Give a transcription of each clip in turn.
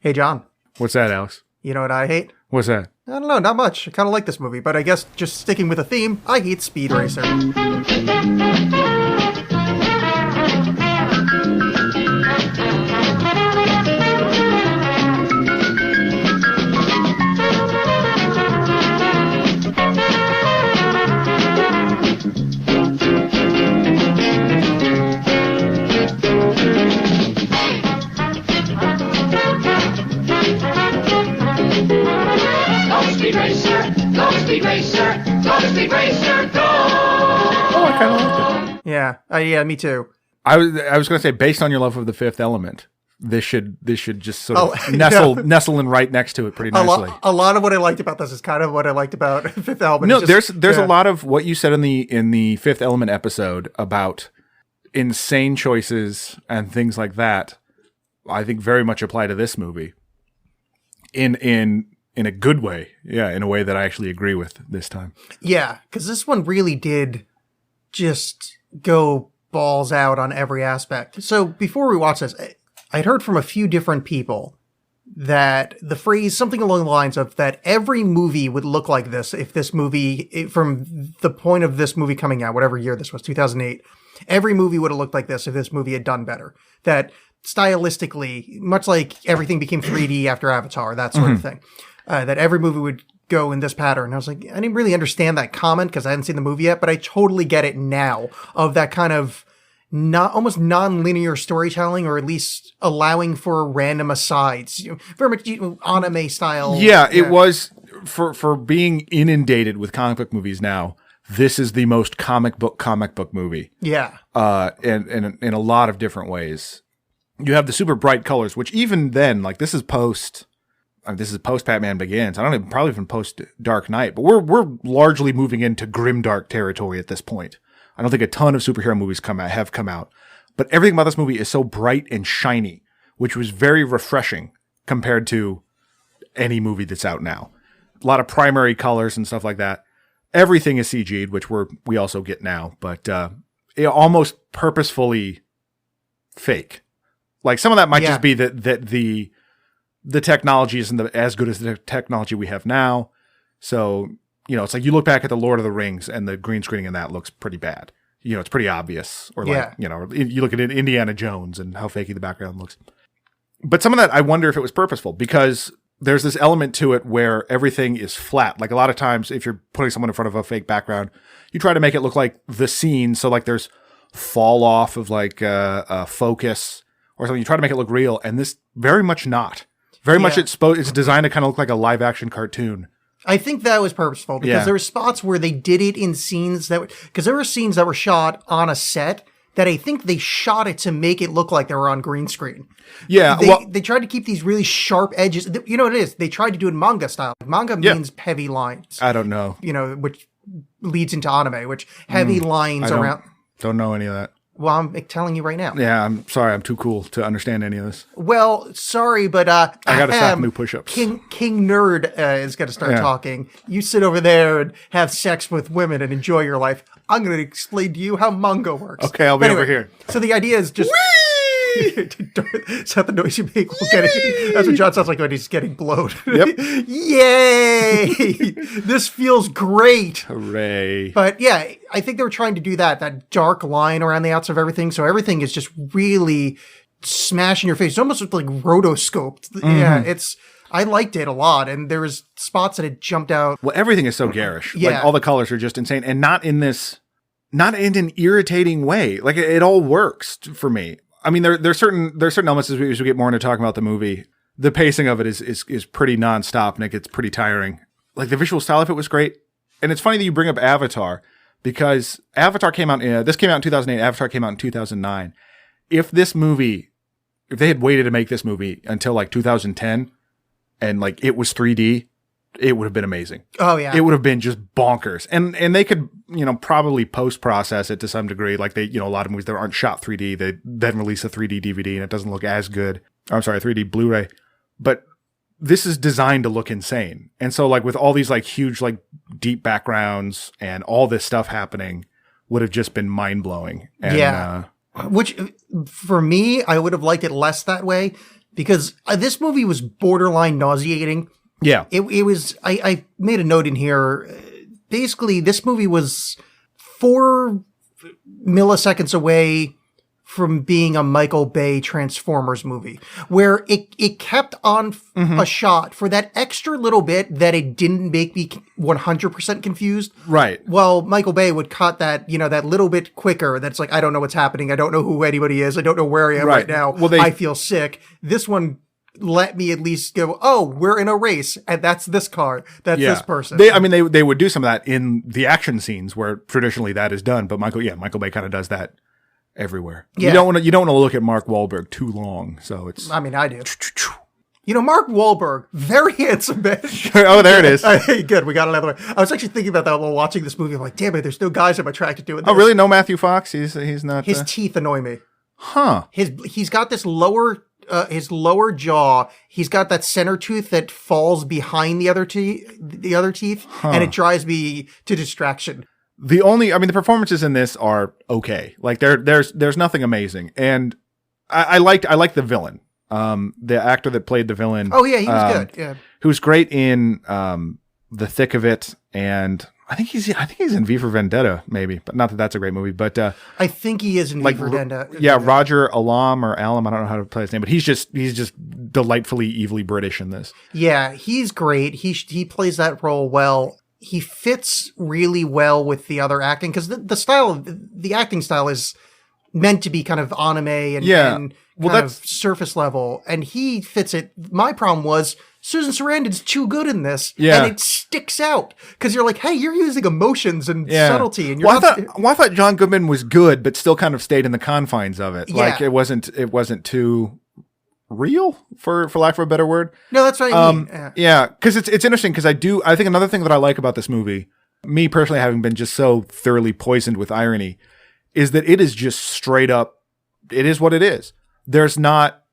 Hey, John. What's that, Alex? You know what I hate? What's that? I don't know, not much. I kind of like this movie, but I guess just sticking with the theme, I hate Speed Racer. Speed Racer, go Speed Racer, go Speed Racer, go! Oh, I kind of liked it. Yeah, me too. I was going to say, based on your love of The Fifth Element, this should just sort of yeah. nestle in right next to it pretty nicely. A lot of what I liked about this is kind of what I liked about Fifth Element. No, there's a lot of what you said in the Fifth Element episode about insane choices and things like that. I think very much apply to this movie in a good way. Yeah, in a way that I actually agree with this time. Yeah, because this one really did just go balls out on every aspect. So before we watch this, I'd heard from a few different people that the phrase, something along the lines of that every movie would look like this if this movie, from the point of this movie coming out, whatever year this was, 2008, every movie would have looked like this if this movie had done better. That stylistically, much like everything became 3D after Avatar, that sort of thing, that every movie would go in this pattern. I was like, I didn't really understand that comment because I hadn't seen the movie yet, but I totally get it now, of that kind of almost non-linear storytelling, or at least allowing for random asides, very much anime style. Yeah, it was for being inundated with comic book movies now. This is the most comic book movie. Yeah. And in a lot of different ways. You have the super bright colors, which even then, like this is post Batman Begins. I don't even probably even post Dark Knight, but we're largely moving into grimdark territory at this point. I don't think a ton of superhero movies have come out, but everything about this movie is so bright and shiny, which was very refreshing compared to any movie that's out now. A lot of primary colors and stuff like that. Everything is CG'd, which we also get now, but it almost purposefully fake. Like some of that might just be that the technology isn't as good as the technology we have now. So, it's like you look back at the Lord of the Rings and the green screening in that looks pretty bad. It's pretty obvious. Or you look at Indiana Jones and how fakey the background looks. But some of that, I wonder if it was purposeful, because there's this element to it where everything is flat. Like a lot of times, if you're putting someone in front of a fake background, you try to make it look like the scene. So like there's fall off of like a focus or something. You try to make it look real, and this very much not. Very much it's designed to kind of look like a live action cartoon. I think that was purposeful, because there were spots where they did it in scenes because there were scenes that were shot on a set that I think they shot it to make it look like they were on green screen. Yeah. They tried to keep these really sharp edges. You know what it is? They tried to do it manga style. Manga means heavy lines. I don't know. Which leads into anime, which heavy lines around. Don't know any of that. Well, I'm telling you right now. Yeah, I'm sorry. I'm too cool to understand any of this. Well, sorry, but I got to stop new push-ups. King Nerd is going to start talking. You sit over there and have sex with women and enjoy your life. I'm going to explain to you how manga works. Okay, I'll be over here. So the idea is just... Is that the noise you make? That's what John sounds like when he's getting blowed. Yep. Yay! This feels great. Hooray. But yeah, I think they were trying to do that dark line around the outside of everything. So everything is just really smashing your face. It's almost like rotoscoped. Mm-hmm. Yeah, I liked it a lot. And there was spots that had jumped out. Well, everything is so garish. Yeah. Like all the colors are just insane. And not in an irritating way. Like it all works for me. I mean, there's certain elements as we get more into talking about the movie. The pacing of it is pretty nonstop, and it gets pretty tiring. Like the visual style of it was great, and it's funny that you bring up Avatar, because Avatar came out. This came out in 2008. Avatar came out in 2009. If they had waited to make this movie until like 2010, and like it was 3D, it would have been amazing. Oh yeah, it would have been just bonkers, and they could probably post process it to some degree. Like they a lot of movies that aren't shot 3D, they then release a 3D DVD and it doesn't look as good. I'm sorry, 3D Blu-ray, but this is designed to look insane. And so like with all these like huge like deep backgrounds and all this stuff happening, would have just been mind blowing. Which for me, I would have liked it less that way. because this movie was borderline nauseating. Yeah. It was, I made a note in here. Basically, this movie was 4 milliseconds away from being a Michael Bay Transformers movie, where it kept on a shot for that extra little bit that it didn't make me 100% confused. Right. Well, Michael Bay would cut that, that little bit quicker. That's like, I don't know what's happening. I don't know who anybody is. I don't know where I am right now. Well, I feel sick. This one let me at least go, oh, we're in a race, and that's this car. That's this person. They would do some of that in the action scenes where traditionally that is done, but Michael Bay kind of does that everywhere. Yeah. You don't want to look at Mark Wahlberg too long, so it's. I mean, I do. Mark Wahlberg, very handsome man. Oh, there it is. Good, we got another one. I was actually thinking about that while watching this movie. I'm like, damn it, there's no guys I'm attracted to in this. Oh, really? No Matthew Fox? He's not. His teeth annoy me. Huh? He's got this his lower jaw. He's got that center tooth that falls behind the other teeth, and it drives me to distraction. The performances in this are okay. Like there's nothing amazing, and I liked the villain, the actor that played the villain. Oh yeah, he was good. Yeah, who's great in The Thick of It, and I think he's in V for Vendetta, maybe, but not that that's a great movie. But I think he is in V for Vendetta. Yeah, Roger Alam or Alam, I don't know how to play his name, but he's just delightfully evenly British in this. Yeah, he's great. He plays that role well. He fits really well with the other acting because the acting style is meant to be kind of anime and kind of surface level, and he fits it. My problem was Susan Sarandon's too good in this, and it sticks out because you're like, hey, you're using emotions and subtlety, and I thought John Goodman was good, but still kind of stayed in the confines of it. Yeah. Like it wasn't too real, for lack of a better word. No, that's what I mean. Yeah, because it's interesting because I think another thing that I like about this movie, me personally having been just so thoroughly poisoned with irony, is that it is just straight up, it is what it is. There's not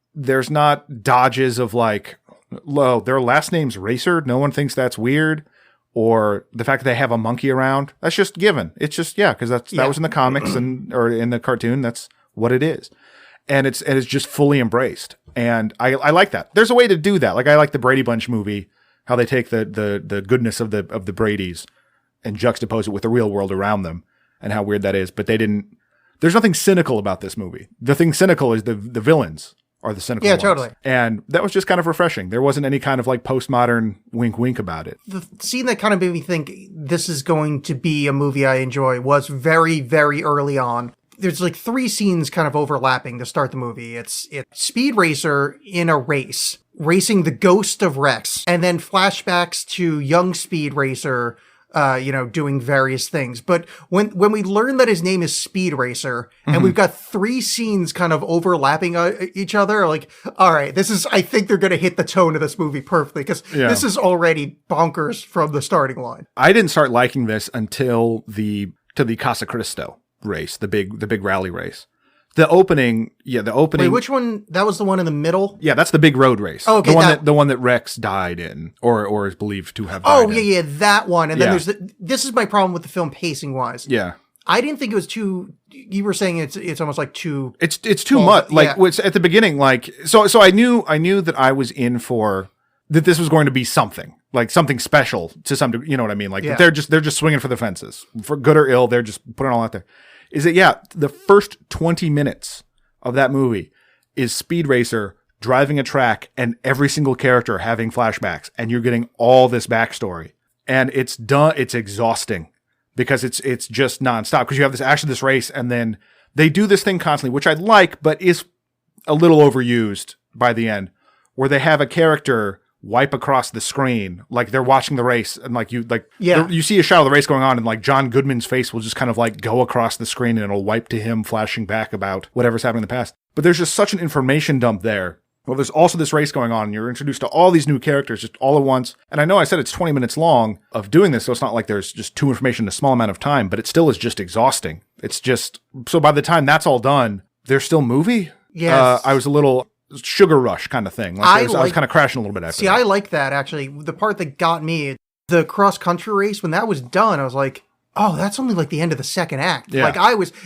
dodges of like, their last name's Racer, no one thinks that's weird, or the fact that they have a monkey around, that's just given. It's just, because that was in the comics or in the cartoon, that's what it is. And it's just fully embraced. And I like that. There's a way to do that. Like I like the Brady Bunch movie, how they take the goodness of the Bradys and juxtapose it with the real world around them and how weird that is. But there's nothing cynical about this movie. The thing cynical is the villains are the cynical ones. Totally. And that was just kind of refreshing. There wasn't any kind of like postmodern wink about it. The scene that kind of made me think this is going to be a movie I enjoy was very, very early on. There's like 3 scenes kind of overlapping to start the movie. It's Speed Racer in a race, racing the ghost of Rex, and then flashbacks to young Speed Racer, doing various things. But when we learn that his name is Speed Racer, and we've got 3 scenes kind of overlapping each other, like, all right, I think they're going to hit the tone of this movie perfectly, because this is already bonkers from the starting line. I didn't start liking this until the Casa Cristo race, the big rally race. The opening. Wait, which one? That was the one in the middle? Yeah, that's the big road race. Oh, okay. The one that Rex died in, or is believed to have died in. That one. And then there's this is my problem with the film pacing wise. Yeah. I didn't think it was too, you were saying it's almost like too. It's too much. Like it's at the beginning, like, so I knew that I was in for, that this was going to be something. Like something special to some degree, you know what I mean? Like they're just swinging for the fences, for good or ill. They're just putting it all out there. Is that the first 20 minutes of that movie is Speed Racer driving a track and every single character having flashbacks, and you're getting all this backstory, and it's done. It's exhausting because it's just nonstop, because you have this race, and then they do this thing constantly, which I like, but is a little overused by the end, where they have a character wipe across the screen, like they're watching the race, and you see a shot of the race going on, and like John Goodman's face will just kind of like go across the screen, and it'll wipe to him flashing back about whatever's happening in the past. But there's just such an information dump there. Well, there's also this race going on, and you're introduced to all these new characters just all at once. And I know I said it's 20 minutes long of doing this, so it's not like there's just too information in a small amount of time, but it still is just exhausting. It's just, so by the time that's all done, there's still movie. Yes. I was a little sugar rush kind of thing. I was kind of crashing a little bit after that. I like that, actually. The part that got me, the cross-country race, when that was done, I was like, Oh, that's only like the end of the second act. Yeah.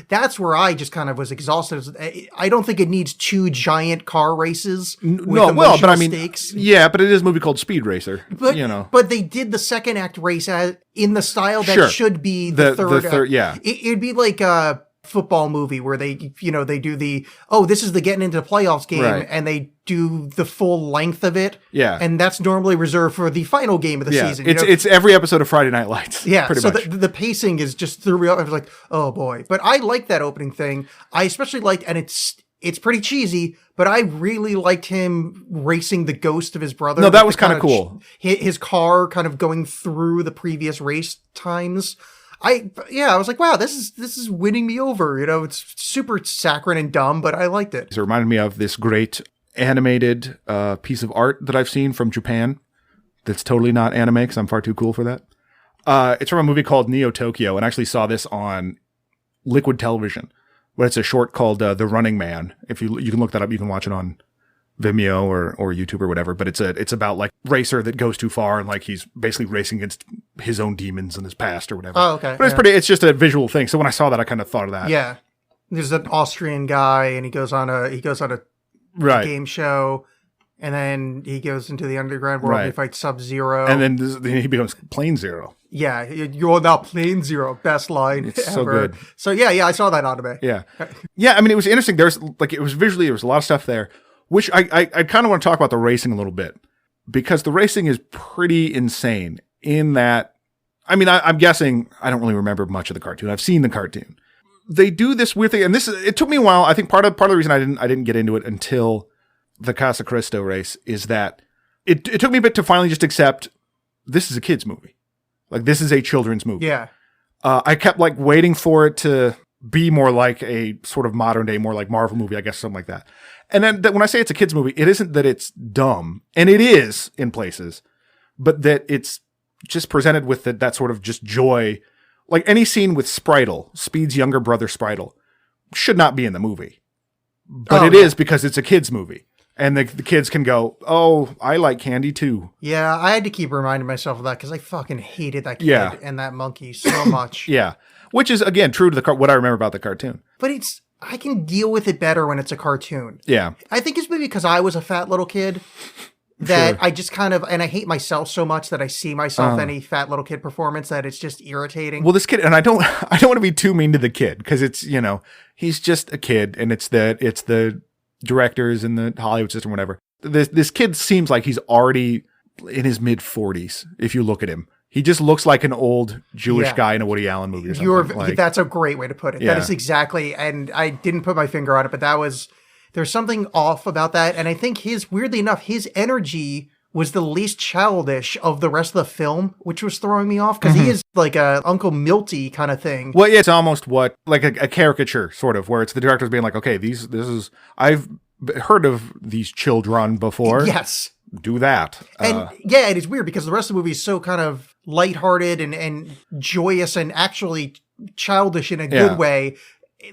That's where I just kind of was exhausted. I don't think it needs 2 giant car races with but I mean, stakes. yeah, but it is a movie called Speed Racer, But, you know. but they did the second act race in the style that should be the third. Yeah. It'd be like a football movie where they do this is the getting into the playoffs game, Right. and they do the full length of it. Yeah. And that's normally reserved for the final game of the season. It's every episode of Friday Night Lights. Yeah, pretty so much. the pacing is just through real. I was like, oh boy. But I like that opening thing. I especially liked, and it's pretty cheesy, but I really liked him racing the ghost of his brother. No, that was kind of cool. His car kind of going through the previous race times. I was like, wow, this is winning me over. It's super saccharine and dumb, but I liked it. It reminded me of this great animated piece of art that I've seen from Japan. That's totally not anime because I'm far too cool for that. It's from a movie called Neo Tokyo, and I actually saw this on Liquid Television. But it's a short called The Running Man. If you can look that up, you can watch it on Vimeo or YouTube or whatever. But it's about like racer that goes too far and like he's basically racing against his own demons in his past or whatever. Oh, okay. But it's just a visual thing. So when I saw that, I kind of thought of that. Yeah, there's an Austrian guy, and he goes on a Right. game show, and then he goes into the underground world and he fights Sub-Zero. And then he becomes Plane Zero. Yeah, you're now Plane Zero. Best line It's ever. so good. So yeah, I saw that anime. Yeah. Yeah, I mean, it was interesting. There was a lot of stuff there, which I kind of want to talk about the racing a little bit, because the racing is pretty insane in that, I mean, I'm guessing, I don't really remember much of the cartoon. I've seen the cartoon. They do this weird thing, and it took me a while. I think part of the reason I didn't get into it until the Casa Cristo race is that it took me a bit to finally just accept this is a kid's movie. Like, this is a children's movie. Yeah. I kept like waiting for it to be more like a sort of modern day, more like Marvel movie, I guess, something like that. And then when I say it's a kid's movie, it isn't that it's dumb, and it is in places, but that it's just presented with that sort of just joy. Like any scene with Spritle, Speed's younger brother Spritle, should not be in the movie. But it is because it's a kid's movie. And the kids can go, oh, I like candy too. Yeah, I had to keep reminding myself of that because I fucking hated that kid and that monkey so much. Yeah. Which is, again, true to what I remember about the cartoon. But I can deal with it better when it's a cartoon. Yeah. I think it's maybe because I was a fat little kid that I just kind of, and I hate myself so much that I see myself any fat little kid performance that it's just irritating. Well, this kid, and I don't want to be too mean to the kid because it's, he's just a kid, and it's the directors and the Hollywood system, whatever. This kid seems like he's already in his mid 40s. If you look at him, he just looks like an old Jewish guy in a Woody Allen movie or something. That's a great way to put it. Yeah. That is exactly, and I didn't put my finger on it, but there's something off about that. And I think weirdly enough, his energy was the least childish of the rest of the film, which was throwing me off because he is like a Uncle Milty kind of thing. Well, yeah, it's almost like a caricature sort of, where it's the director's being like, okay, I've heard of these children before. Yes. Do that. And it is weird because the rest of the movie is so kind of lighthearted and joyous and actually childish in a good way.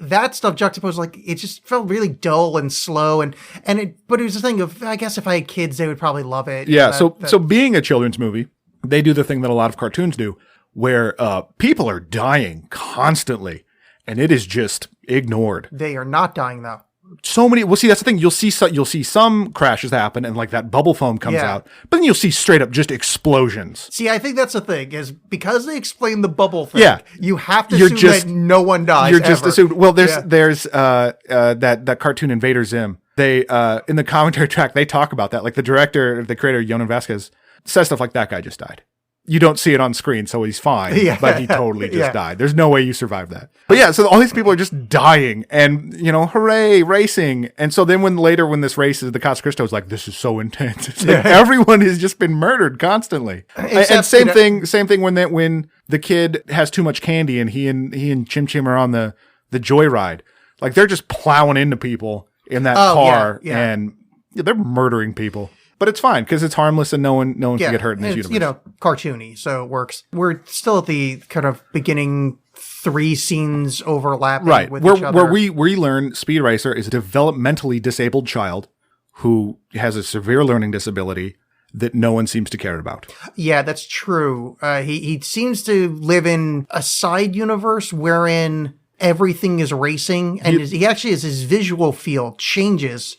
That stuff juxtaposed, like, it just felt really dull and slow, but it was the thing of, I guess if I had kids, they would probably love it. Yeah. So being a children's movie, they do the thing that a lot of cartoons do, where people are dying constantly, and it is just ignored. They are not dying though. So many. Well, see, that's the thing. You'll see some crashes happen, and like that bubble foam comes out, but then you'll see straight up just explosions. See, I think that's the thing is because they explain the bubble thing. Yeah. You have to assume that no one dies. You're just ever. assumed. Well, there's that cartoon Invader Zim. They in the commentary track they talk about that. Like the creator Yonan Vasquez says stuff like that guy just died. You don't see it on screen, so he's fine. But he totally just died. There's no way you survive that. But yeah, so all these people are just dying, and hooray, racing. And so then when this race is the Casa Cristo is like, this is so intense. It's like everyone has just been murdered constantly. And same thing when the kid has too much candy, and he and Chim Chim are on the joyride. Like they're just plowing into people in that car, and they're murdering people. But it's fine because it's harmless and no one can get hurt in this universe. Cartoony, so it works. We're still at the kind of beginning 3 scenes overlapping with each other. Where we learn Speed Racer is a developmentally disabled child who has a severe learning disability that no one seems to care about. Yeah, that's true. He seems to live in a side universe wherein everything is racing, and he actually has his visual field changes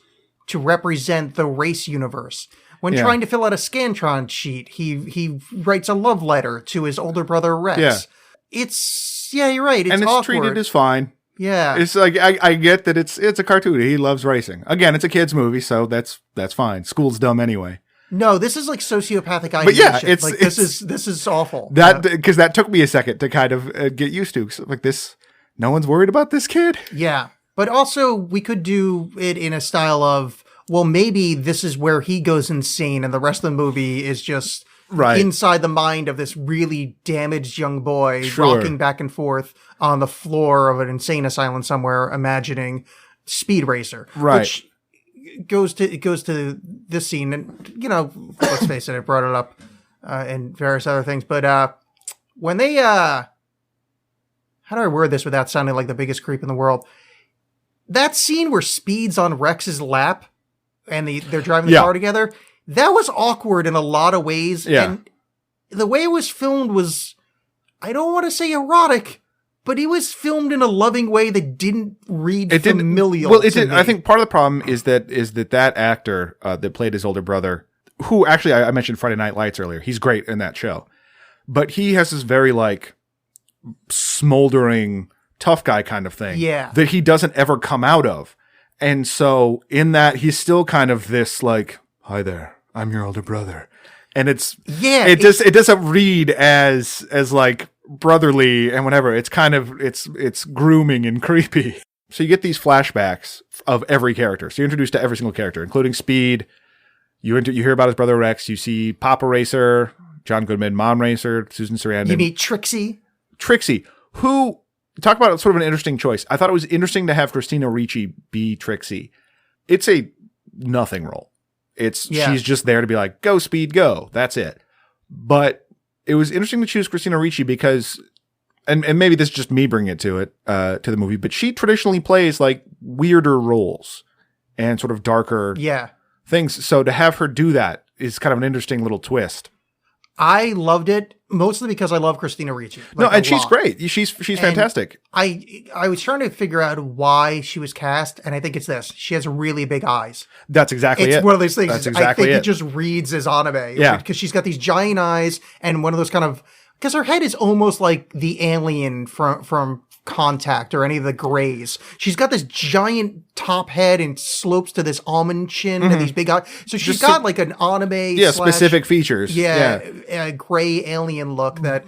to represent the race universe. When trying to fill out a Scantron sheet, he writes a love letter to his older brother Rex. Yeah. You're right. It's awkward. Treated as fine. Yeah. It's like, I get that it's a cartoon. He loves racing. Again, it's a kid's movie, so that's fine. School's dumb anyway. No, this is like sociopathic ideation. But yeah, this is awful. Because that took me a second to kind of get used to. Like this, no one's worried about this kid. Yeah. But also we could do it in a style of, well, maybe this is where he goes insane and the rest of the movie is just inside the mind of this really damaged young boy rocking back and forth on the floor of an insane asylum somewhere, imagining Speed Racer. Right. Which it goes to this scene, and let's face it, I brought it up and various other things. But when they how do I word this without sounding like the biggest creep in the world? That scene where Speed's on Rex's lap and they're driving the car together, that was awkward in a lot of ways. Yeah. And the way it was filmed was, I don't want to say erotic, but he was filmed in a loving way that didn't read familial. Well, it did. I think part of the problem is that actor that played his older brother, who actually I mentioned Friday Night Lights earlier. He's great in that show, but he has this very like smoldering tough guy kind of thing. Yeah. That he doesn't ever come out of, and so in that he's still kind of this like, hi there, I'm your older brother, and it doesn't read as like brotherly and whatever. It's kind of it's grooming and creepy. So you get these flashbacks of every character. So you're introduced to every single character, including Speed. You hear about his brother Rex. You see Papa Racer, John Goodman, Mom Racer, Susan Sarandon. You meet Trixie, who talk about sort of an interesting choice. I thought it was interesting to have Christina Ricci be Trixie. It's a nothing role. She's just there to be like, go Speed, go. That's it. But it was interesting to choose Christina Ricci because, and maybe this is just me bringing it to the movie, but she traditionally plays like weirder roles and sort of darker things. So to have her do that is kind of an interesting little twist. I loved it mostly because I love Christina Ricci. She's great. She's fantastic. I was trying to figure out why she was cast, and I think it's this. She has really big eyes. That's exactly it. It's one of those things. That's exactly I think it just reads as anime. Yeah. Because she's got these giant eyes and one of those kind of, because her head is almost like the alien from Contact or any of the Greys. She's got this giant top head and slopes to this almond chin and these big eyes. So she's got like an anime specific features. A gray alien look that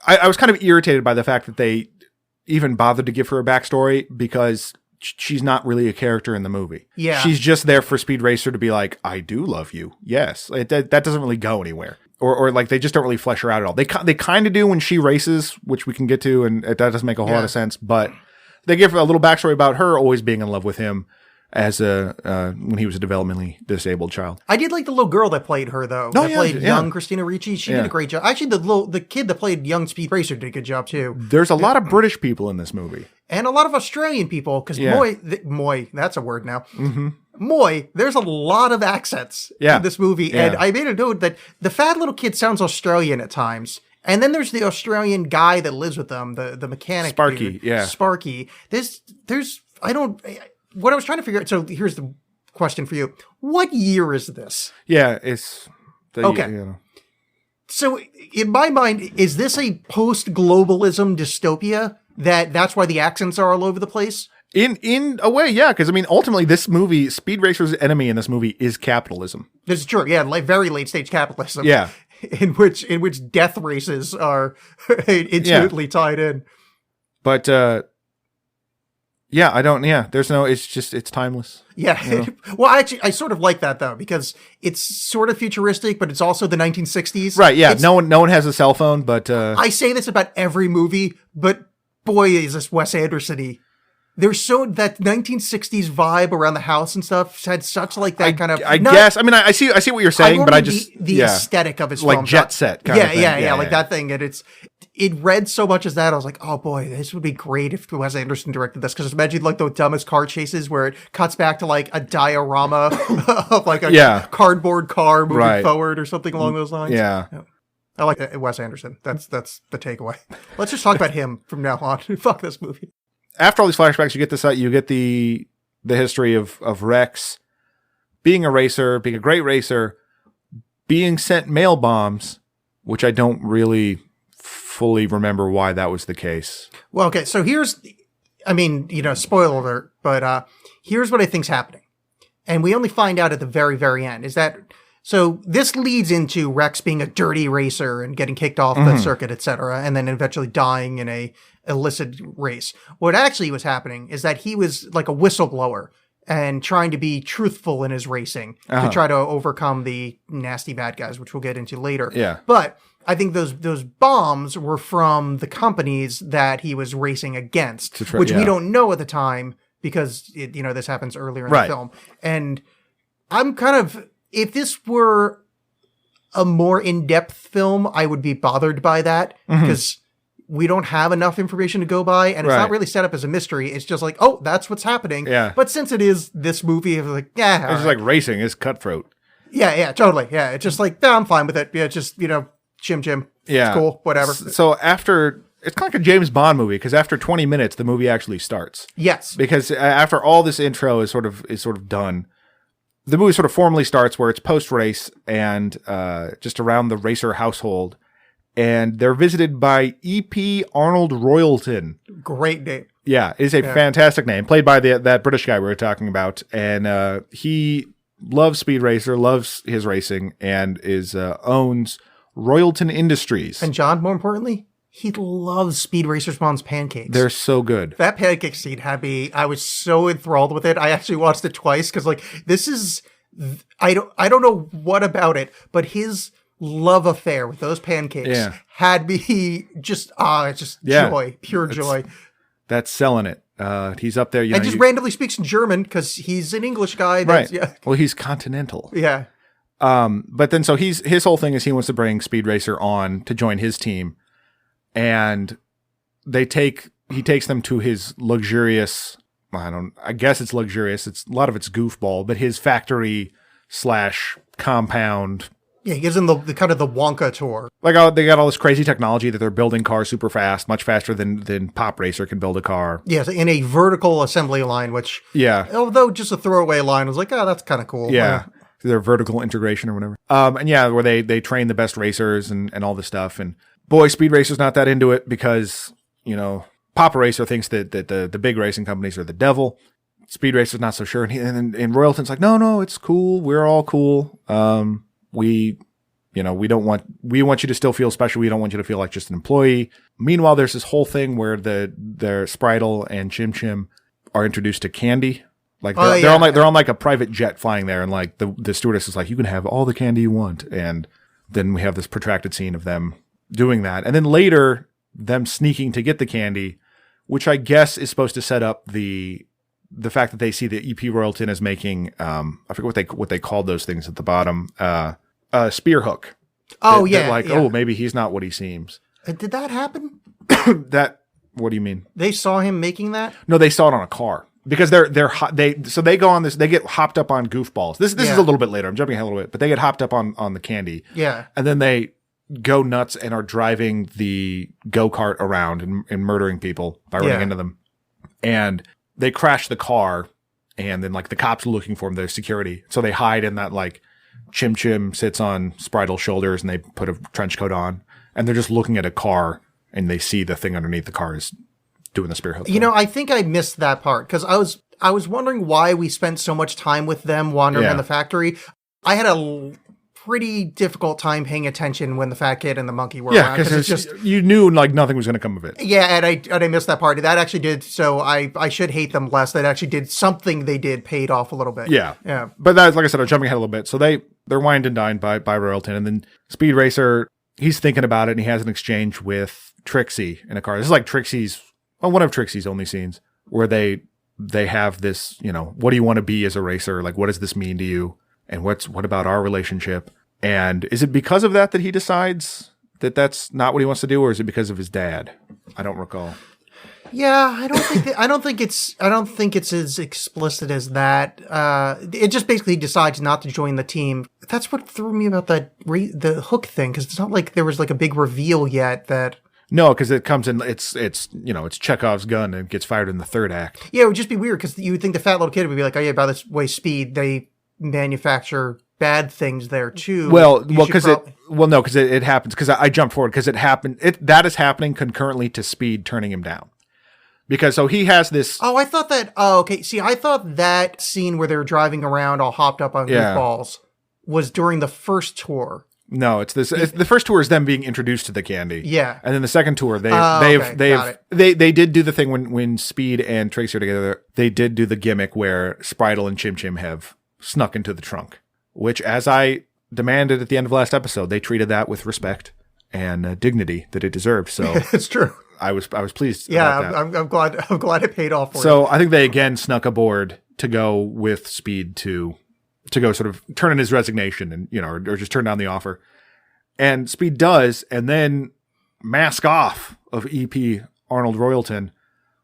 I was kind of irritated by the fact that they even bothered to give her a backstory because she's not really a character in the movie. Yeah. She's just there for Speed Racer to be like, I do love you. Yes. That doesn't really go anywhere. Or like they just don't really flesh her out at all. They kind of do when she races, which we can get to, and that doesn't make a whole lot of sense. But they give a little backstory about her always being in love with him as when he was a developmentally disabled child. I did like the little girl that played her though. Played young Christina Ricci. She did a great job. Actually, the kid that played young Speed Racer did a good job too. There's a lot of British people in this movie. And a lot of Australian people, because Moy, that's a word now. Mm-hmm. Moy, there's a lot of accents in this movie. And I made a note that the fat little kid sounds Australian at times. And then there's the Australian guy that lives with them, the mechanic. Sparky, dude. Sparky. What I was trying to figure out, so here's the question for you. What year is this? Yeah, it's... Okay. So in my mind, is this a post-globalism dystopia? That's why the accents are all over the place? In a way, yeah, because I mean, ultimately, this movie, Speed Racer's enemy in this movie is capitalism. This is true, yeah, like very late stage capitalism. Yeah, in which death races are intimately tied in. But it's timeless. Yeah, you know? Well, actually, I sort of like that though because it's sort of futuristic, but it's also the 1960s. Right? Yeah, no one has a cell phone, but I say this about every movie, but boy, is this Wes Anderson-y. There's that 1960s vibe around the house and stuff had such like that kind of. I guess. I mean, I see what you're saying, but I just the aesthetic of his like film, Jet Set kind of thing. Yeah, like that thing, and it read so much as that. I was like, oh boy, this would be great if Wes Anderson directed this. Because imagine like the dumbest car chases where it cuts back to like a diorama of like a cardboard car moving forward or something along those lines. Yeah. I like Wes Anderson. That's the takeaway. Let's just talk about him from now on. Fuck this movie. After all these flashbacks, you get the history of Rex being a racer, being a great racer, being sent mail bombs, which I don't really fully remember why that was the case. Well, okay, so spoiler alert, but here's what I think's happening. And we only find out at the very, very end, is that, so this leads into Rex being a dirty racer and getting kicked off the circuit, etc., and then eventually dying in a illicit race. What actually was happening is that he was like a whistleblower and trying to be truthful in his racing to try to overcome the nasty bad guys, which we'll get into later. Yeah. But I think those bombs were from the companies that he was racing against, which we don't know at the time because this happens earlier in the film. And I'm kind of, if this were a more in-depth film, I would be bothered by that because we don't have enough information to go by, and it's not really set up as a mystery. It's just like, oh, that's what's happening. Yeah. But since it is this movie, it's like, yeah. It's just like racing. It's cutthroat. Yeah, totally. Yeah, it's just like, yeah, I'm fine with it. Yeah, just, chim. Yeah. It's cool, whatever. So after, it's kind of like a James Bond movie, because after 20 minutes, the movie actually starts. Yes. Because after all this intro is sort of done, the movie sort of formally starts where it's post-race and just around the racer household. And they're visited by E.P. Arnold Royalton. Great name. Yeah, it is a fantastic name. Played by that British guy we were talking about. And he loves Speed Racer, loves his racing, and owns Royalton Industries. And John, more importantly, he loves Speed Racer's mom's pancakes. They're so good. That pancake scene had me, I was so enthralled with it. I actually watched it twice because this is, I don't know what about it, but his love affair with those pancakes had me just joy, pure joy. That's selling it. He's up there, and just randomly speaks in German because he's an English guy. Right. Yeah. Well, he's continental. Yeah. But then so his whole thing is he wants to bring Speed Racer on to join his team, and he takes them to his luxurious. I guess it's luxurious. It's a lot of it's goofball, but his factory / compound. Yeah, he gives them the kind of the Wonka tour. Like they got all this crazy technology that they're building cars super fast, much faster than Pop Racer can build a car. Yes, in a vertical assembly line, which although just a throwaway line, was like, oh, that's kind of cool. Yeah, their vertical integration or whatever. And where they train the best racers and all this stuff. And boy, Speed Racer's not that into it because Pop Racer thinks that the big racing companies are the devil. Speed Racer's not so sure, and Royalton's like, no, it's cool. We're all cool. We want you to still feel special. We don't want you to feel like just an employee. Meanwhile, there's this whole thing where their Spritle and Chim Chim are introduced to candy. Like they're on like a private jet flying there, and like the stewardess is like, you can have all the candy you want. And then we have this protracted scene of them doing that, and then later them sneaking to get the candy, which I guess is supposed to set up the fact that they see the E.P. Royalton is making, I forget what they called those things at the bottom, spear hook. Oh, oh, maybe he's not what he seems. Did that happen? What do you mean? They saw him making that? No, they saw it on a car because they go on this, they get hopped up on goofballs. This is a little bit later. I'm jumping ahead a little bit, but they get hopped up on the candy. Yeah. And then they go nuts and are driving the go-kart around and murdering people by running into them. And they crash the car, and then like the cops are looking for them, their security. So they hide in that, like Chim Chim sits on Spritel's shoulders and they put a trench coat on, and they're just looking at a car and they see the thing underneath the car is doing the spear hook. I think I missed that part because I was wondering why we spent so much time with them wandering in the factory. I had a pretty difficult time paying attention when the fat kid and the monkey were around. Yeah, because you knew like nothing was going to come of it. Yeah, and I missed that part. That actually did, so I should hate them less. That actually did something they did paid off a little bit. Yeah. But that's, like I said, I'm jumping ahead a little bit. So they're wined and dined by Royalton, and then Speed Racer, he's thinking about it, and he has an exchange with Trixie in a car. This is like one of Trixie's only scenes where they have this, what do you want to be as a racer? Like, what does this mean to you? And what about our relationship? And is it because of that he decides that that's not what he wants to do, or is it because of his dad? I don't recall. Yeah, I don't think it's as explicit as that. It just basically decides not to join the team. That's what threw me about the Hook thing, because it's not like there was like a big reveal yet that. No, because it comes in. It's Chekhov's gun and gets fired in the third act. Yeah, it would just be weird because you would think the fat little kid would be like, oh yeah, by this way, Speed, they manufacture bad things there too. Because it happens, because I jumped forward because it happened. That is happening concurrently to Speed turning him down. Because so he has this. Oh, I thought that. Oh, okay. See, I thought that scene where they were driving around all hopped up on goofballs was during the first tour. No, it's this. The first tour is them being introduced to the candy. Yeah, and then the second tour, they did do the thing when Speed and Tracy are together. They did do the gimmick where Spritle and Chim Chim have snuck into the trunk, which, as I demanded at the end of last episode, they treated that with respect and dignity that it deserved. So it's true. I was pleased. Yeah, about that. I'm glad it paid off for you. So I think they again snuck aboard to go with Speed to go sort of turn in his resignation and or just turn down the offer. And Speed does, and then mask off of EP Arnold Royalton,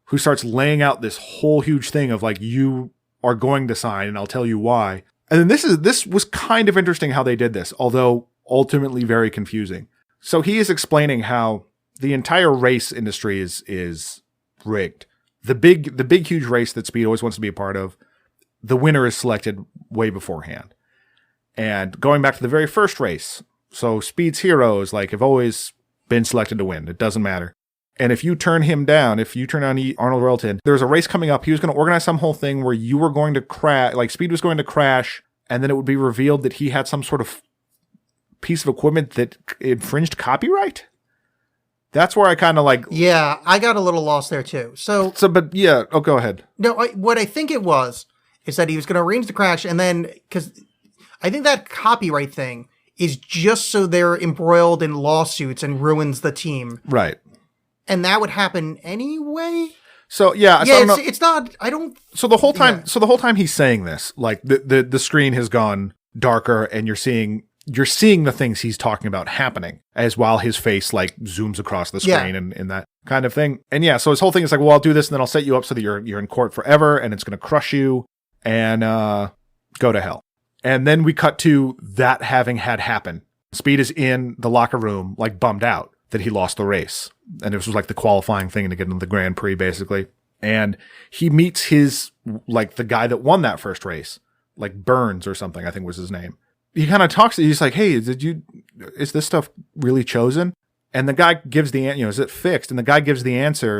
who starts laying out this whole huge thing of like, you are going to sign, and I'll tell you why. And then this was kind of interesting how they did this, although ultimately very confusing. So he is explaining how the entire race industry is rigged. The big huge race that Speed always wants to be a part of, the winner is selected way beforehand. And going back to the very first race, so Speed's heroes have always been selected to win. It doesn't matter. And if you turn him down, if you turn down Arnold Royalton, there's a race coming up. He was going to organize some whole thing where you were going to crash, Speed was going to crash, and then it would be revealed that he had some sort of piece of equipment that infringed copyright. That's where I kind of Yeah, I got a little lost there too. But yeah, go ahead. No, what I think it was is that he was going to arrange the crash, and then, because I think that copyright thing is just so they're embroiled in lawsuits and ruins the team. Right. And that would happen anyway? So yeah, it's not, I don't. So the whole time he's saying this, the screen has gone darker and you're seeing the things he's talking about happening as while his face zooms across the screen and that kind of thing. And yeah, so his whole thing is well, I'll do this and then I'll set you up so that you're in court forever and it's going to crush you and go to hell. And then we cut to that having had happened. Speed is in the locker room, bummed out that he lost the race. And this was the qualifying thing to get into the Grand Prix, basically. And he meets his, the guy that won that first race, Burns or something, I think was his name. He kind of talks to you. He's like, hey, is this stuff really chosen? And the guy gives the answer, is it fixed? And the guy gives the answer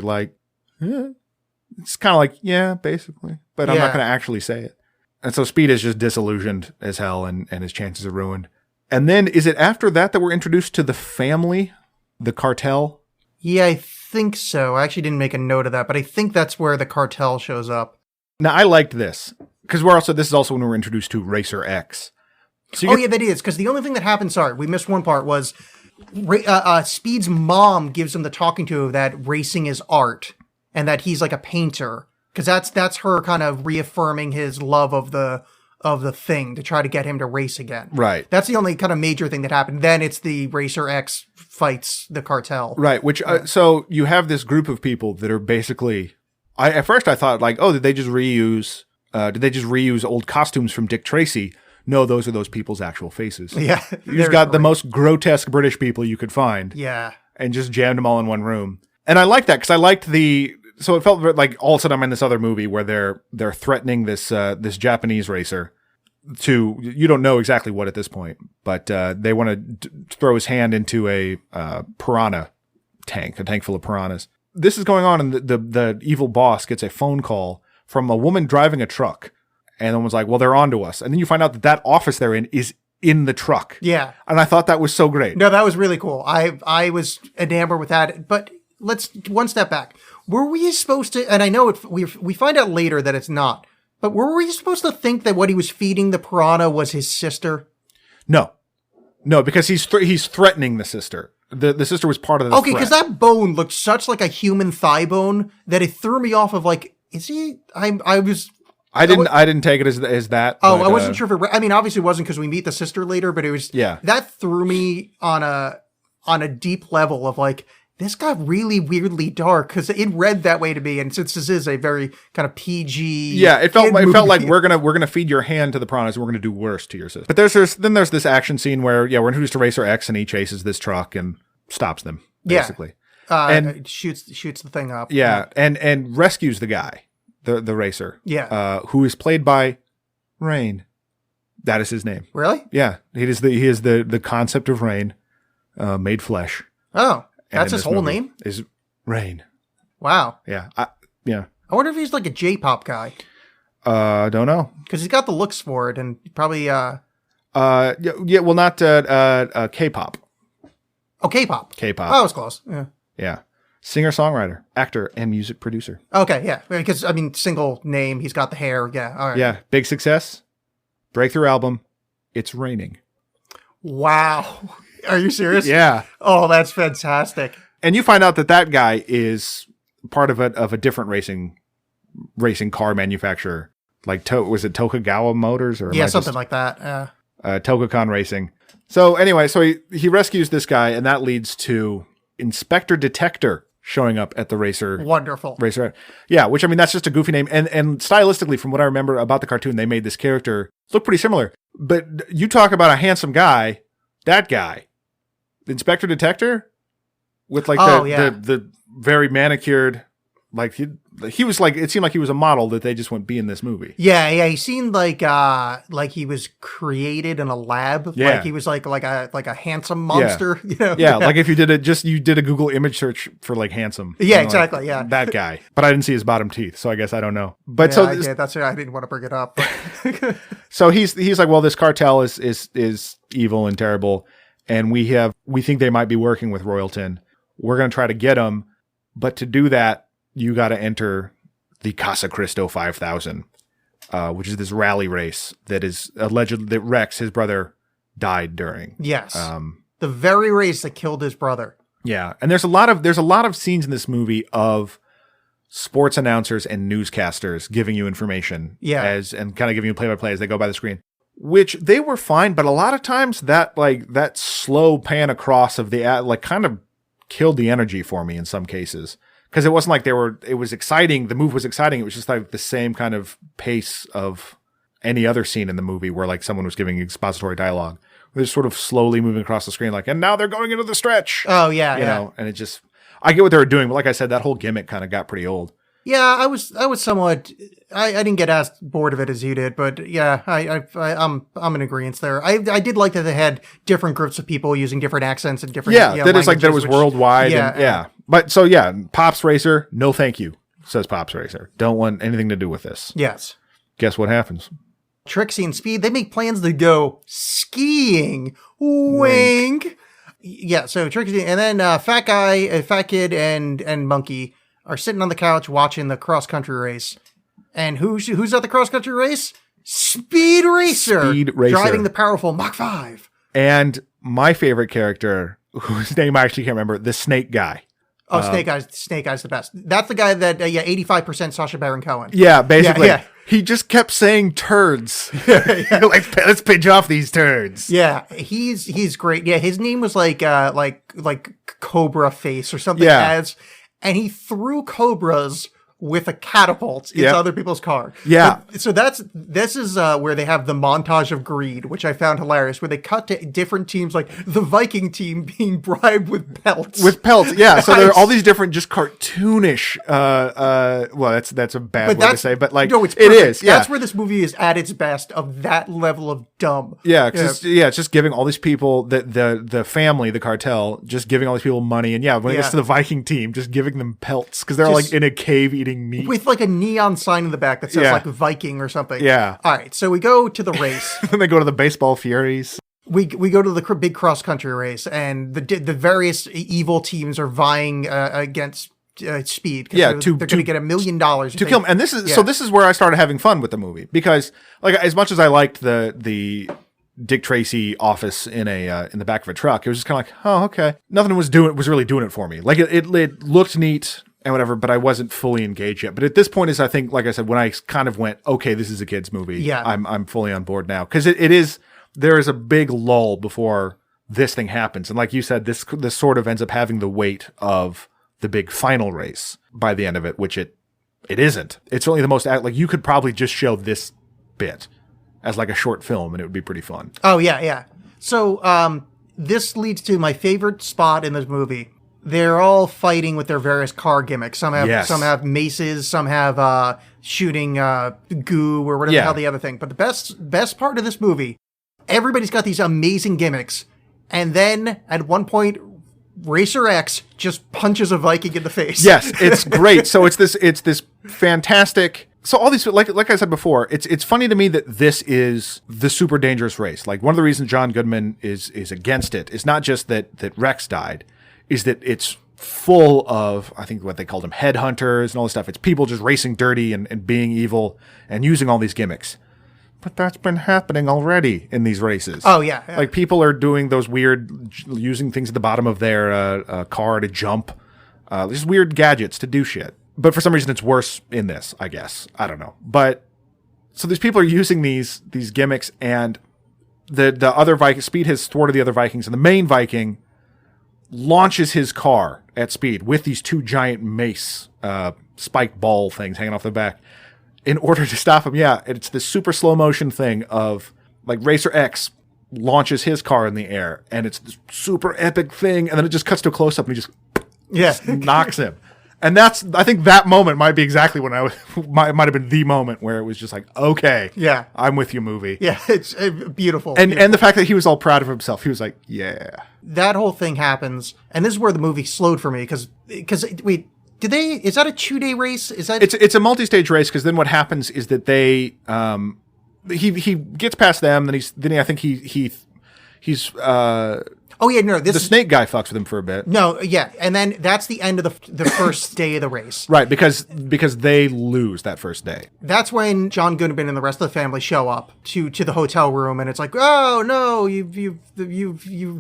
it's kind of yeah, basically, but I'm not going to actually say it. And so Speed is just disillusioned as hell and his chances are ruined. And then is it after that we're introduced to the family, the cartel? Yeah, I think so. I actually didn't make a note of that, but I think that's where the cartel shows up. Now, I liked this because this is also when we're introduced to Racer X. So yeah, that is, because the only thing that happened, sorry, we missed one part, was Speed's mom gives him the talking to of that racing is art and that he's a painter, because that's her kind of reaffirming his love of the thing to try to get him to race again. Right. That's the only kind of major thing that happened. Then it's the Racer X fights the cartel. Right, which so you have this group of people that are basically, at first I thought did they just reuse old costumes from Dick Tracy? No, those are those people's actual faces. Yeah. You just got the most grotesque British people you could find. Yeah. And just jammed them all in one room. And I liked that because I liked so it felt like all of a sudden I'm in this other movie where they're threatening this Japanese racer to, you don't know exactly what at this point, but they want to throw his hand into a piranha tank, a tank full of piranhas. This is going on and the evil boss gets a phone call from a woman driving a truck. And the woman's like, well, they're onto us. And then you find out that office they're in is in the truck. Yeah. And I thought that was so great. No, that was really cool. I was enamored with that. But let's one step back. Were we supposed to, and I know we find out later that it's not, but were we supposed to think that what he was feeding the piranha was his sister? No, because he's threatening the sister. The sister was part of the okay, because that bone looked such like a human thigh bone that it threw me off of is he? I didn't take it as that. Oh, I wasn't sure if obviously it wasn't because we meet the sister later, but it was, yeah. That threw me on on a deep level of like, this got really weirdly dark because it read that way to me. And since this is a very kind of PG, yeah, it felt movie, like we're gonna feed your hand to the piranhas and we're gonna do worse to your sister. But there's this action scene where we're introduced to Racer X and he chases this truck and stops them basically. And shoots the thing up. Yeah, and rescues the guy, the racer. Yeah, who is played by Rain. That is his name. Really? Yeah, he is the concept of Rain, made flesh. Oh. And that's his whole name? Is Rain. Wow. Yeah. I wonder if he's like a J-pop guy. Don't know. Because he's got the looks for it, and probably well, not K-pop. Oh, K-pop. K-pop. Oh, it was close. Yeah. Yeah. Singer-songwriter, actor, and music producer. Okay, yeah. Because, I mean, single name, he's got the hair. Yeah, all right. Yeah. Big success. Breakthrough album. It's Raining. Wow. Are you serious? Yeah. Oh, that's fantastic. And you find out that guy is part of a different racing car manufacturer. Like, was it Tokugawa Motors? Or something like that. Yeah. Tokukan Racing. So anyway, he rescues this guy, and that leads to Inspector Detector showing up at the racer. Wonderful. Racer. Yeah, which, I mean, that's just a goofy name. And stylistically, from what I remember about the cartoon, they made this character look pretty similar. But you talk about a handsome guy, that guy. Inspector Detector with like the very manicured, like he was like, it seemed like he was a model that they just went be in this movie. Yeah, he seemed like he was created in a lab. Yeah. Like he was like a handsome monster. Yeah. You know? Yeah, like if you did a Google image search for like handsome. Yeah, exactly. Yeah, that guy. But I didn't see his bottom teeth, so I guess I don't know. But that's why I didn't want to bring it up. So he's like, well, this cartel is evil and terrible. And we think they might be working with Royalton. We're going to try to get them. But to do that, you got to enter the Casa Cristo 5000, which is this rally race that is alleged that Rex, his brother, died during. Yes. The very race that killed his brother. Yeah. And there's a lot of scenes in this movie of sports announcers and newscasters giving you information. Yeah. And kind of giving you play-by-play as they go by the screen. Which they were fine, but a lot of times that slow pan across of the ad like kind of killed the energy for me in some cases. Because it wasn't like it was exciting. The move was exciting. It was just like the same kind of pace of any other scene in the movie where like someone was giving expository dialogue. They're just sort of slowly moving across the screen like, and now they're going into the stretch. Oh, yeah. You know, and it just, I get what they were doing. But like I said, that whole gimmick kind of got pretty old. Yeah, I was somewhat. I didn't get as bored of it as you did, but yeah, I'm in agreement there. I did like that they had different groups of people using different accents and different. Yeah, that is like that was worldwide. Yeah. But so yeah, Pops Racer, no thank you, says Pops Racer. Don't want anything to do with this. Yes. Guess what happens? Trixie and Speed, they make plans to go skiing. Wink. Yeah, so Trixie, and then Fat Kid, and Monkey are sitting on the couch watching the cross-country race. And who's at the cross-country race? Speed Racer. Driving the powerful Mach 5. And my favorite character, whose name I actually can't remember, the Snake Guy. Oh, Snake Eye's the best. That's the guy that, 85% Sacha Baron Cohen. Yeah, basically. Yeah. He just kept saying turds. Like, let's pinch off these turds. Yeah, he's great. Yeah, his name was like Cobra Face or something. Yeah. And he threw cobras with a catapult into other people's car. Yeah. So this is where they have the montage of greed, which I found hilarious, where they cut to different teams, like the Viking team being bribed with pelts. Yeah. So there are all these different, just cartoonish. Well, that's a bad way to say, but like, no, it is. Yeah. That's where this movie is at its best, of that level of dumb. Yeah. It's just giving all these people the family, the cartel, just giving all these people money, and when it gets to the Viking team, just giving them pelts because they're all like in a cave eating meat with like a neon sign in the back that says like Viking or something. Yeah. All right. So we go to the race. Then they go to the baseball Furies. We go to the big cross country race, and the various evil teams are vying against Speed. Yeah. They're going to get $1 million to kill him. And this is where I started having fun with the movie, because like as much as I liked the Dick Tracy office in the back of a truck, it was just kind of like, oh, okay. Nothing was really doing it for me. Like it looked neat and whatever, but I wasn't fully engaged yet. But at this point, I think, like I said, when I kind of went, okay, this is a kid's movie. Yeah. I'm fully on board now, because there is a big lull before this thing happens. And like you said, this sort of ends up having the weight of the big final race by the end of it, which it isn't. It's only the most, like, you could probably just show this bit as like a short film and it would be pretty fun. Oh, yeah, yeah. So this leads to my favorite spot in this movie. They're all fighting with their various car gimmicks. Some have maces, some have shooting goo or whatever the hell the other thing. But the best part of this movie, everybody's got these amazing gimmicks. And then at one point, Racer X just punches a Viking in the face. Yes, it's great. So it's this fantastic. So all these, like I said before, it's funny to me that this is the super dangerous race. Like, one of the reasons John Goodman is against it is not just that Rex died, is that it's full of, I think what they called them, headhunters and all this stuff. It's people just racing dirty and being evil and using all these gimmicks. But that's been happening already in these races. Oh, yeah. Like, people are doing those weird, using things at the bottom of their car to jump. These weird gadgets to do shit. But for some reason, it's worse in this, I guess. I don't know. But so these people are using these gimmicks, and the other Viking, Speed has thwarted the other Vikings, and the main Viking launches his car at Speed with these two giant mace spike ball things hanging off the back in order to stop him. Yeah, it's this super slow motion thing of, like, Racer X launches his car in the air, and it's this super epic thing, and then it just cuts to a close-up, and he just knocks him. And I think that moment might be exactly when might have been the moment where it was just like, okay, yeah, I'm with you, movie. Yeah, it's beautiful. And the fact that he was all proud of himself, he was like, yeah. That whole thing happens, and this is where the movie slowed for me, because wait, is that a 2-day race? Is that it's a multi-stage race, because then what happens is that they he gets past them, then I think he's oh yeah, no, the snake guy fucks with him for a bit. No, yeah, and then that's the end of the first day of the race. Right, because they lose that first day. That's when John Goodman and the rest of the family show up to the hotel room, and it's like, oh no, you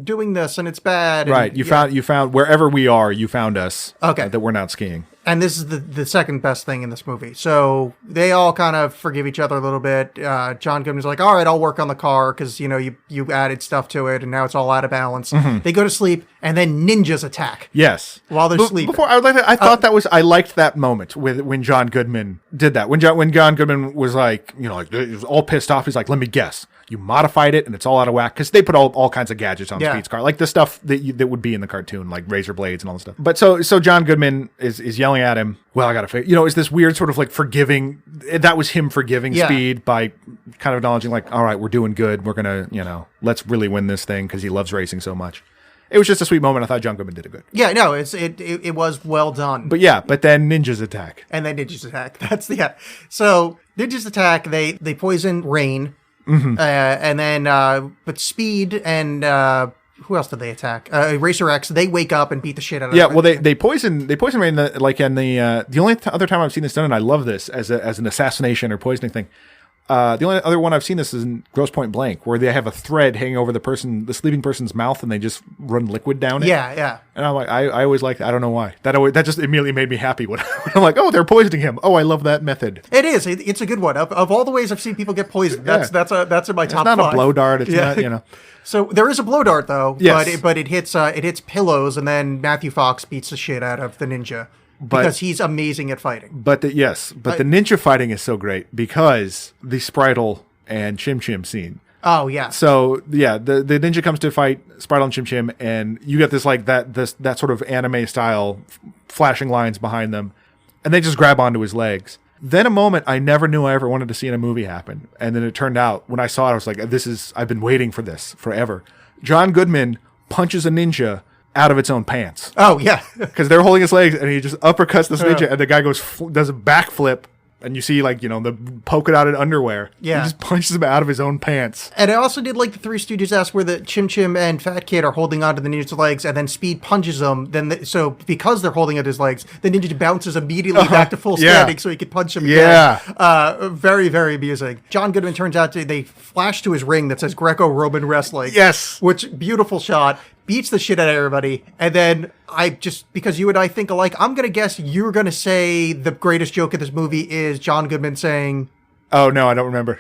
doing this, and it's bad. Right, and, you found wherever we are, you found us. Okay, that we're not skiing. And this is the second best thing in this movie. So they all kind of forgive each other a little bit. John Goodman's like, all right, I'll work on the car because, you added stuff to it and now it's all out of balance. Mm-hmm. They go to sleep and then ninjas attack. Yes. While they're sleeping. Before, I liked that moment when John Goodman did that. When John Goodman was like, he was all pissed off. He's like, let me guess. You modified it and it's all out of whack, because they put all kinds of gadgets on Speed's car, like the stuff that would be in the cartoon, like razor blades and all this stuff. But so John Goodman is yelling at him. Well, I gotta figure, it's this weird sort of like forgiving. That was him forgiving Speed by kind of acknowledging, like, all right, we're doing good. We're gonna, let's really win this thing because he loves racing so much. It was just a sweet moment. I thought John Goodman did it good. Yeah, no, it was well done. But then ninjas attack. And then ninjas attack. So ninjas attack. They poison Rain. Mm-hmm. And then, but Speed and who else did they attack? Racer X. They wake up and beat the shit out of. Yeah, well, they poison Rain. The only other time I've seen this done, and I love this as an assassination or poisoning thing. The only other one I've seen this is in Grosse Point Blank, where they have a thread hanging over the sleeping person's mouth, and they just run liquid down it. Yeah, yeah. And I'm like, I always like, I don't know why. That just immediately made me happy when I'm like, oh, they're poisoning him. Oh, I love that method. It is. It's a good one. Of all the ways I've seen people get poisoned, that's in my top 5. It's not a blow dart. It's not, So there is a blow dart though, yes. but it hits pillows, and then Matthew Fox beats the shit out of the ninja. Because he's amazing at fighting. But the ninja fighting is so great because the Spritle and Chim Chim scene. Oh yeah. So yeah, the ninja comes to fight Spritle and Chim Chim, and you get this like that sort of anime style flashing lines behind them, and they just grab onto his legs. Then a moment I never knew I ever wanted to see in a movie happen, and then it turned out when I saw it, I was like, I've been waiting for this forever. John Goodman punches a ninja out of its own pants. Oh yeah, because they're holding his legs, and he just uppercuts this ninja, and the guy does a backflip, and you see like the polka dotted underwear. Yeah, he just punches him out of his own pants. And I also did like the Three Stooges where the Chim Chim and Fat Kid are holding onto the ninja's legs, and then Speed punches them. So because they're holding at his legs, the ninja bounces immediately back to full standing, so he could punch him again. Yeah, very very amusing. John Goodman turns out they flash to his ring that says Greco-Roman wrestling. Yes, which beautiful shot. Beats the shit out of everybody, and then because you and I think alike, I'm gonna guess you're gonna say the greatest joke in this movie is John Goodman saying, "Oh no, I don't remember."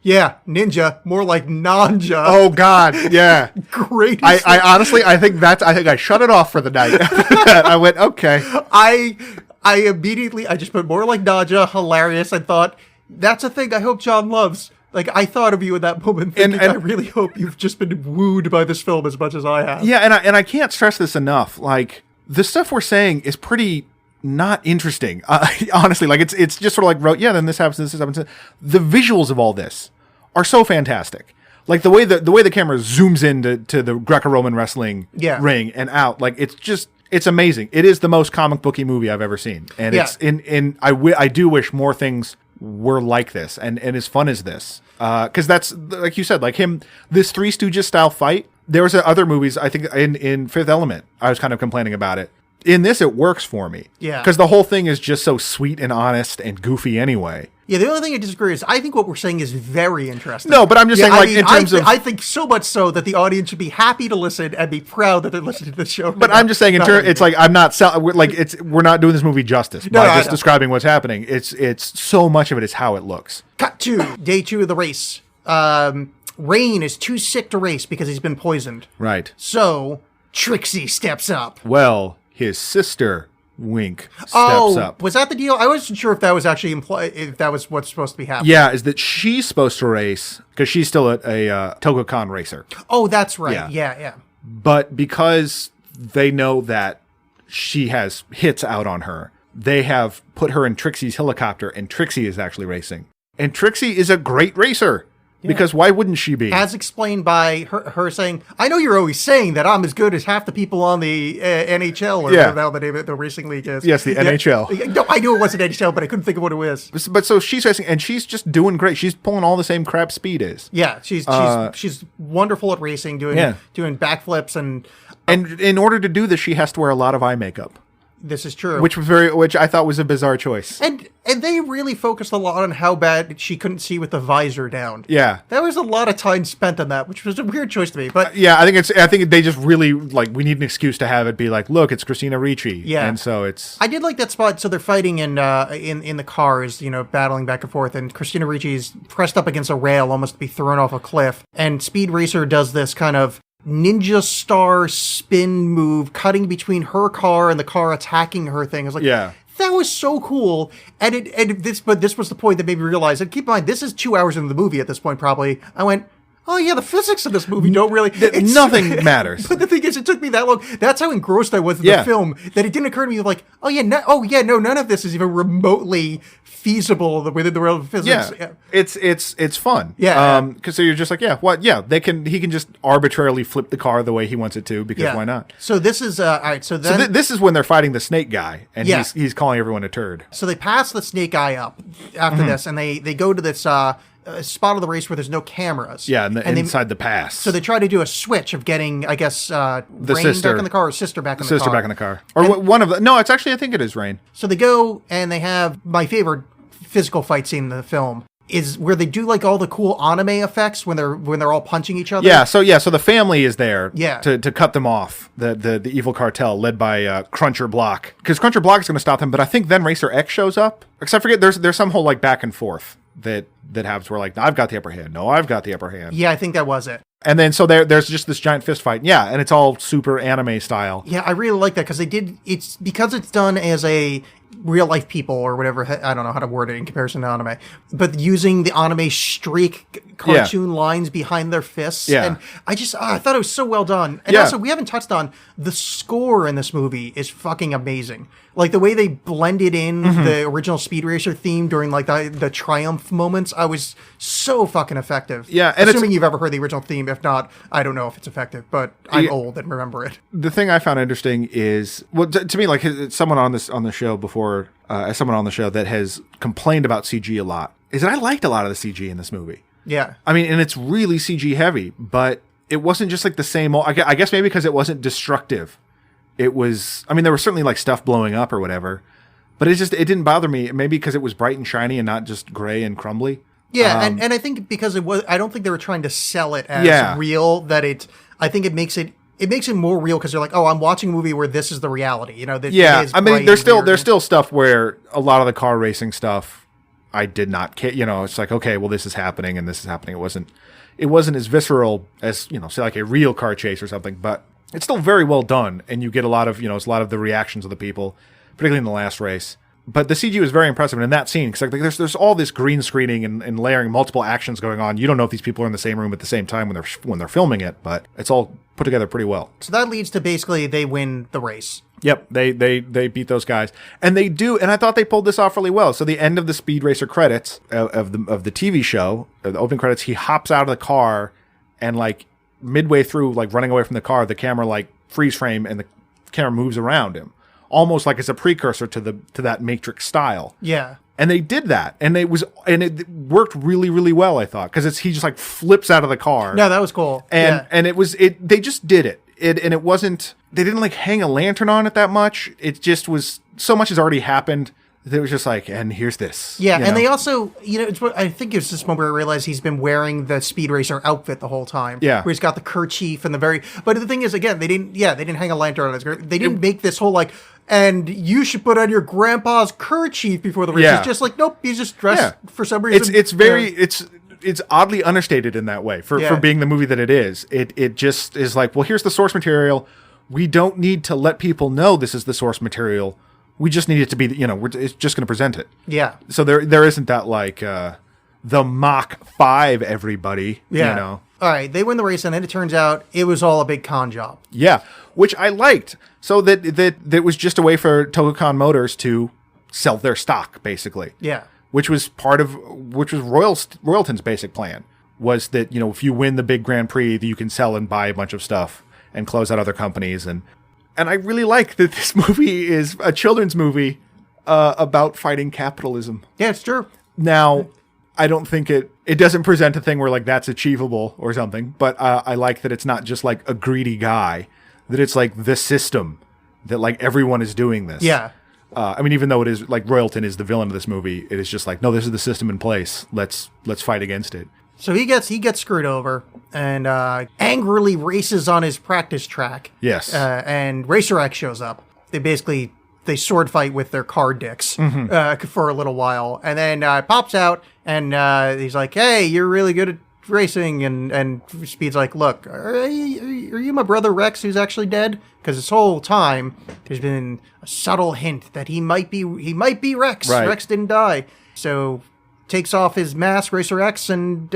Yeah, ninja, more like nanja. Oh God, yeah. Great. I honestly, I think I shut it off for the night. After that, I went, okay. I immediately, I just put more like nanja, hilarious. I thought, that's a thing I hope John loves. Like, I thought of you in that moment, thinking, I really hope you've just been wooed by this film as much as I have. Yeah, and I can't stress this enough. Like, the stuff we're saying is pretty not interesting. Honestly, like it's just sort of like, yeah, then this happens. The visuals of all this are so fantastic. Like the way the camera zooms into the Greco-Roman wrestling ring and out, like it's amazing. It is the most comic booky movie I've ever seen, and it's I do wish more things were like this and as fun as this, because that's, like you said, like this Three Stooges style fight. There was other movies, I think in Fifth Element, I was kind of complaining about it. In this, it works for me. Yeah. Because the whole thing is just so sweet and honest and goofy anyway. Yeah, the only thing I disagree is I think what we're saying is very interesting. No, but I'm just saying, like, in terms of... I think so much so that the audience should be happy to listen and be proud that they're listening to the show. But I'm just saying, it's like, I'm not... we're not doing this movie justice by just describing what's happening. It's so much of it is how it looks. Cut to day 2 of the race. Rain is too sick to race because he's been poisoned. Right. So, Trixie steps up. Well... his sister, Wink, steps up. Was that the deal? I wasn't sure if that was actually if that was what's supposed to be happening. Yeah, is that she's supposed to race, because she's still a Togokan racer. Oh, that's right. Yeah. But because they know that she has hits out on her, they have put her in Trixie's helicopter, and Trixie is actually racing. And Trixie is a great racer. Yeah. Because why wouldn't she be? As explained by her saying, I know you're always saying that I'm as good as half the people on the NHL, or whatever the name of the racing league is. Yes, the NHL. No, I knew it wasn't NHL, but I couldn't think of what it was. But so she's racing, and she's just doing great. She's pulling all the same crap Speed is. Yeah, she's wonderful at racing, doing backflips, and in order to do this, she has to wear a lot of eye makeup. This is true. Which I thought was a bizarre choice. And they really focused a lot on how bad she couldn't see with the visor down. Yeah. There was a lot of time spent on that, which was a weird choice to me. But I think they just really, like, we need an excuse to have it be like, look, it's Christina Ricci. Yeah. And so it's... I did like that spot. So they're fighting in the cars, battling back and forth, and Christina Ricci's pressed up against a rail, almost to be thrown off a cliff. And Speed Racer does this kind of ninja star spin move, cutting between her car and the car attacking her thing. I was like, that was so cool. But this was the point that made me realize, and keep in mind, this is 2 hours into the movie at this point, probably. I went, oh yeah, the physics of this movie don't really... Nothing matters. But the thing is, it took me that long. That's how engrossed I was in the film, that it didn't occur to me like, none of this is even remotely feasible within the realm of physics. Yeah. It's fun. Yeah. Because so you're just like, he can just arbitrarily flip the car the way he wants it to, because why not? So this is, all right, so then... this is when they're fighting the snake guy, and he's calling everyone a turd. So they pass the snake guy up after this, and they go to this... spot of the race where there's no cameras. Yeah, and inside the pass. So they try to do a switch of getting, I guess, the Rain sister back in the car, or sister back in the car. Sister back in the car. Or one of the... No, it's actually, I think it is Rain. So they go, and they have my favorite physical fight scene in the film, is where they do like all the cool anime effects when they're all punching each other. Yeah, so the family is there to cut them off, the evil cartel led by Cruncher Block. Because Cruncher Block is going to stop them, but I think then Racer X shows up. Except forget there's some whole like back and forth that happens where like, I've got the upper hand. No, I've got the upper hand. Yeah, I think that was it. And then so there's just this giant fist fight. Yeah, and it's all super anime style. Yeah, I really like that because it's done as a real life people or whatever. I don't know how to word it in comparison to anime, but using the anime streak cartoon lines behind their fists. Yeah. And I thought it was so well done. And also, we haven't touched on the score in this movie is fucking amazing. Like the way they blended in the original Speed Racer theme during like the triumph moments, I was so fucking effective. Yeah, and assuming you've ever heard the original theme. If not, I don't know if it's effective, but I'm old and remember it. The thing I found interesting is, well, to me, like someone on the show before, as someone on the show that has complained about CG a lot, is that I liked a lot of the CG in this movie. Yeah, I mean, and it's really CG heavy, but it wasn't just like the same old. I guess maybe because it wasn't destructive. It was, I mean, there was certainly like stuff blowing up or whatever, but it didn't bother me. Maybe because it was bright and shiny and not just gray and crumbly. Yeah, and I think because I don't think they were trying to sell it as real, I think it makes it more real because you're like, oh, I'm watching a movie where this is the reality. I mean, there's still stuff where a lot of the car racing stuff I did not care. You know, it's like, okay, well, this is happening and this is happening. It wasn't as visceral as, you know, say like a real car chase or something, but it's still very well done. And you get a lot of, you know, it's a lot of the reactions of the people, particularly in the last race. But the CG was very impressive. And in that scene, because like, there's all this green screening and layering, multiple actions going on. You don't know if these people are in the same room at the same time when they're filming it, but it's all put together pretty well. So that leads to basically they win the race. Yep, they beat those guys, and they do. And I thought they pulled this off really well. So the end of the Speed Racer credits of the TV show, the opening credits, he hops out of the car, and like midway through, like running away from the car, the camera like freeze frame, and the camera moves around him, almost like it's a precursor to that Matrix style. Yeah. And they did that, and it worked really, really well. I thought because he just like flips out of the car. No, that was cool. And they just did it. And it wasn't, they didn't like hang a lantern on it that much. It just was, so much has already happened. It was just like, and here's this. Yeah, and they also, you know, I think it's this moment where I realized he's been wearing the Speed Racer outfit the whole time. Yeah. Where he's got the kerchief and but the thing is, again, they didn't hang a lantern on his, they didn't make this whole like, and you should put on your grandpa's kerchief before the race. Yeah. It's just like, nope, he's just dressed for some reason. It's oddly understated in that way for being the movie that it is. It just is like, well, here's the source material. We don't need to let people know this is the source material. We just need it to be, you know, it's just going to present it. Yeah. So there isn't that like the Mach 5 everybody, you know. All right, they win the race, and then it turns out it was all a big con job. Yeah, which I liked. So that was just a way for Tokukan Motors to sell their stock, basically. Yeah. Which was Royalton's basic plan, was that, you know, if you win the big Grand Prix, that you can sell and buy a bunch of stuff and close out other companies. And I really like that this movie is a children's movie about fighting capitalism. Yeah, it's true. Now, I don't think it doesn't present a thing where like that's achievable or something, but I like that it's not just like a greedy guy, that it's like the system, that like everyone is doing this. Yeah. I mean, even though it is like Royalton is the villain of this movie, it is just like, no, this is the system in place. Let's fight against it. So he gets screwed over and angrily races on his practice track. Yes. And Racer X shows up. They sword fight with their car dicks for a little while, and then pops out and he's like, "Hey, you're really good at racing." And Speed's like, "Look, are you my brother Rex, who's actually dead? Because this whole time there's been a subtle hint that he might be Rex. Right. Rex didn't die." So takes off his mask, Racer X, and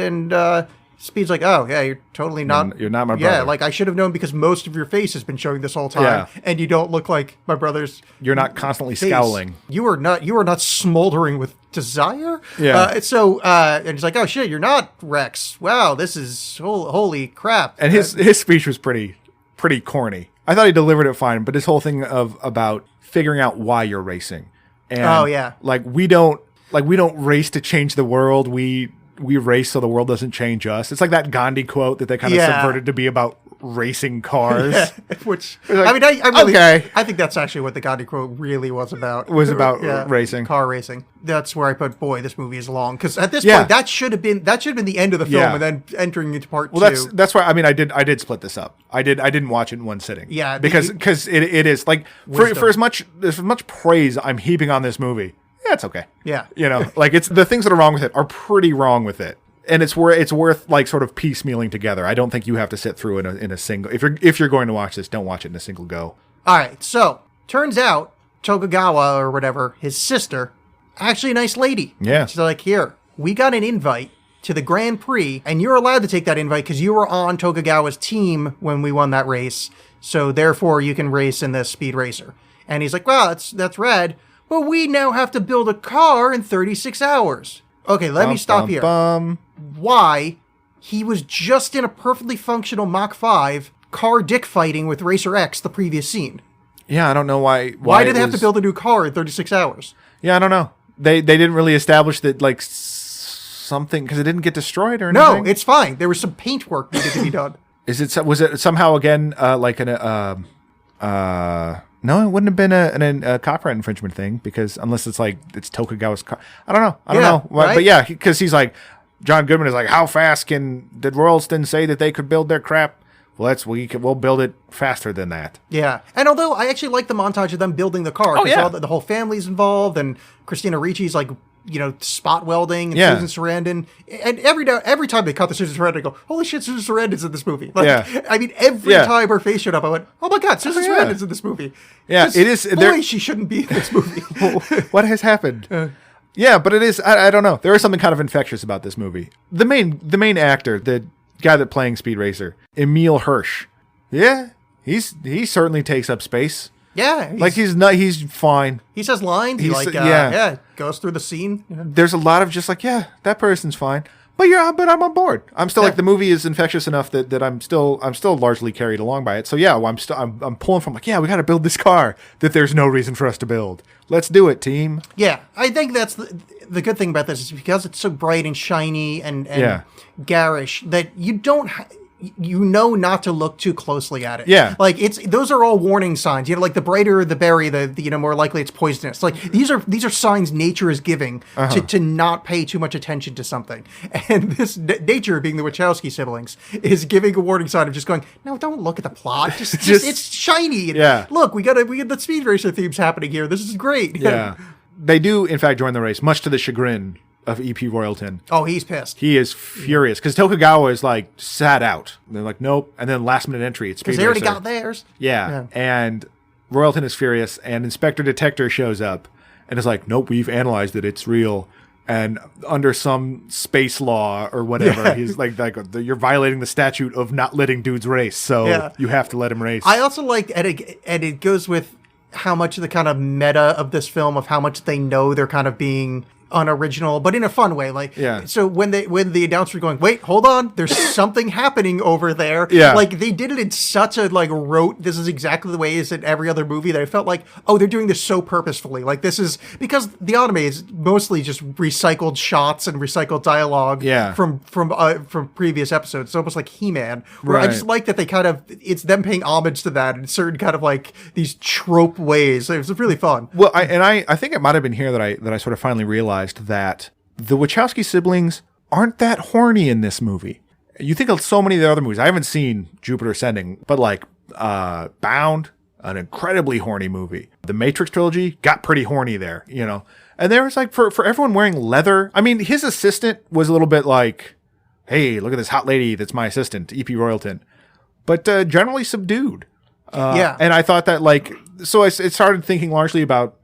Speed's like, "Oh yeah, you're totally not. You're not my Yeah, brother. like I should have known because most of your face has been showing this whole time, and you don't look like my brother's. You're not constantly face. scowling. You are not smoldering with desire." Yeah. And he's like, "Oh shit, you're not Rex. Wow, this is holy crap." And his speech was pretty corny. I thought he delivered it fine, but his whole thing about figuring out why you're racing. And Oh, yeah. like we don't race to change the world. We race so the world doesn't change us. It's like that Gandhi quote that they kind of subverted to be about racing cars. Yeah, which Like, I mean, I really, okay. I think that's actually what the Gandhi quote really was about. Racing, car racing. That's where I put, boy, this movie is long, because at this Yeah. point that should have been the end of the film, Yeah. and then entering into part Well, two. that's why. I mean, I did split this up. I didn't watch it in one sitting. Yeah, because it is like for as much praise I'm heaping on this movie. Yeah, it's okay. Yeah. You know, like it's the things that are wrong with it are pretty wrong with it. And it's worth like sort of piecemealing together. I don't think you have to sit through in a single. If you're going to watch this, don't watch it in a single go. All right, so turns out Tokugawa or whatever, his sister, actually a nice lady. Yeah. She's like, "Here, we got an invite to the Grand Prix, and you're allowed to take that invite because you were on Tokugawa's team when we won that race. So therefore, you can race in this Speed Racer." And he's like, "Wow, that's rad. But we now have to build a car in 36 hours. Okay, let me stop here. Why? He was just in a perfectly functional Mach 5 car dick fighting with Racer X the previous scene. Yeah, I don't know why. Why did they have to build a new car in 36 hours? Yeah, I don't know. They didn't really establish that like something because it didn't get destroyed or anything. No, it's fine. There was some paint work needed to be done. Was it somehow again like no, it wouldn't have been a copyright infringement thing because unless it's like it's Tokugawa's car. I don't know. Right? But yeah, because he's like John Goodman is like, how fast did Royalton say that they could build their crap? Well, we'll build it faster than that. Yeah, and although I actually like the montage of them building the car, Oh, yeah. the whole family's involved, and Christina Ricci's like spot welding and Susan Sarandon. And every time they cut to Susan Sarandon, I go, holy shit, Susan Sarandon's in this movie. I mean, every time her face showed up, I went, oh my God, Susan Sarandon's in this movie. Yeah, it is. Boy, she shouldn't be in this movie. What has happened? Yeah, but it is. I don't know. There is something kind of infectious about this movie. The main actor, the guy that playing Speed Racer, Emil Hirsch. Yeah, he certainly takes up space. Yeah, he's fine. He says lines. He goes through the scene. There's a lot of just that person's fine. But I'm on board. I'm still the movie is infectious enough that I'm still largely carried along by it. So yeah, I'm pulling from we got to build this car that there's no reason for us to build. Let's do it, team. Yeah, I think that's the good thing about this is because it's so bright and shiny and garish that you don't. Not to look too closely at it. Yeah. Those are all warning signs. The brighter the berry, the more likely it's poisonous. These are signs nature is giving to not pay too much attention to something. And this nature, being the Wachowski siblings, is giving a warning sign of just going, no, don't look at the plot. Just it's shiny. And look, we get the Speed Racer themes happening here. This is great. Yeah. They do, in fact, join the race, much to the chagrin of E.P. Royalton. Oh, he's pissed. He is furious because Tokugawa is sat out. They're like, nope. And then last minute entry. It's because they already got theirs. Yeah. And Royalton is furious, and Inspector Detector shows up and is like, nope, we've analyzed it. It's real. And under some space law or whatever, he's like, you're violating the statute of not letting dudes race. So you have to let him race. I also like, and it goes with how much of the kind of meta of this film of how much they know they're kind of being unoriginal, but in a fun way. So when the announcers were going, wait, hold on, there's something happening over there. Yeah. They did it in such a rote, this is exactly the way it is in every other movie that I felt like, oh, they're doing this so purposefully. This is because the anime is mostly just recycled shots and recycled dialogue from previous episodes. It's almost like He-Man, where I just like that they kind of, it's them paying homage to that in certain kind of these trope ways. It was really fun. Well, I think it might have been here that I sort of finally realized that the Wachowski siblings aren't that horny in this movie. You think of so many of the other movies. I haven't seen Jupiter Ascending, but Bound, an incredibly horny movie. The Matrix trilogy got pretty horny there, And there was for everyone wearing leather. I mean, his assistant was a little bit hey, look at this hot lady that's my assistant, E.P. Royalton. But generally subdued. And I thought that so I started thinking largely about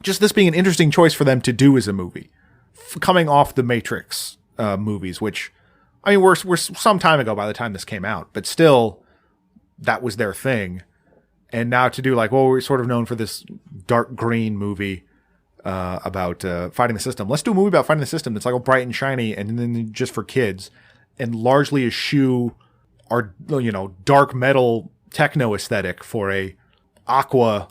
just this being an interesting choice for them to do as a movie, coming off the Matrix movies, which, I mean, we're some time ago by the time this came out, but still, that was their thing. And now to do we're sort of known for this dark green movie about fighting the system. Let's do a movie about fighting the system that's all bright and shiny, and then just for kids, and largely eschew our dark metal techno aesthetic for a aqua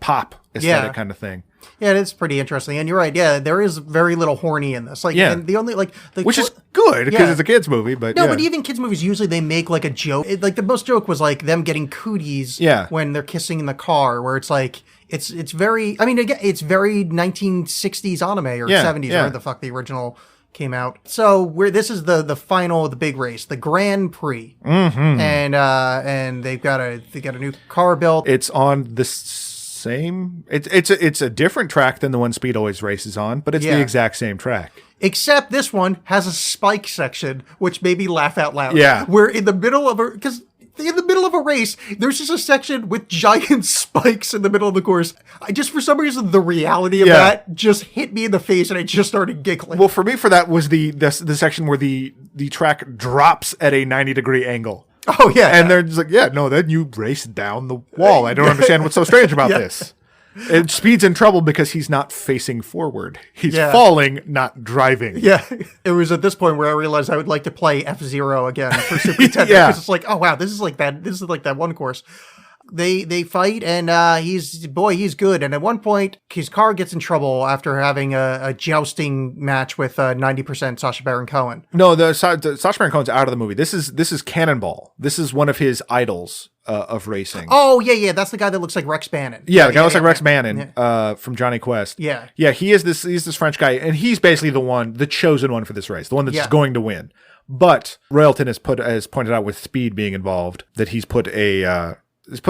pop aesthetic kind of thing. Yeah, it is pretty interesting. And you're right. Yeah, there is very little horny in this. And the only which is good because it's a kids movie, but but even kids movies usually they make a joke. The most joke was them getting cooties when they're kissing in the car, where it's it's very. I mean, again, it's very 1960s anime or 70s or where the fuck the original came out. So this is the final, the big race, the Grand Prix, and they got a new car built. It's on the same. It's a different track than the one Speed always races on, but it's the exact same track. Except this one has a spike section, which made me laugh out loud. Yeah, we're in the middle of a race, there's just a section with giant spikes in the middle of the course. For some reason, the reality of that just hit me in the face, and I just started giggling. Well, for me, that was the section where the track drops at a 90-degree angle. Oh, yeah. And they're just then you race down the wall. I don't understand what's so strange about this. And Speed's in trouble because he's not facing forward. He's falling, not driving. Yeah. It was at this point where I realized I would like to play F-Zero again for Super Nintendo. Because it's oh, wow, this is like that one course. They fight, and he's good. And at one point, his car gets in trouble after having a jousting match with 90% Sacha Baron Cohen. No, the Sacha Baron Cohen's out of the movie. This is Cannonball. This is one of his idols of racing. Oh, yeah. That's the guy that looks like Rex Bannon. Yeah, the guy looks like Rex Bannon from Johnny Quest. Yeah. Yeah, he's this French guy, and he's basically the chosen one for this race, the one that's going to win. But Royalton has pointed out with Speed being involved that he's put a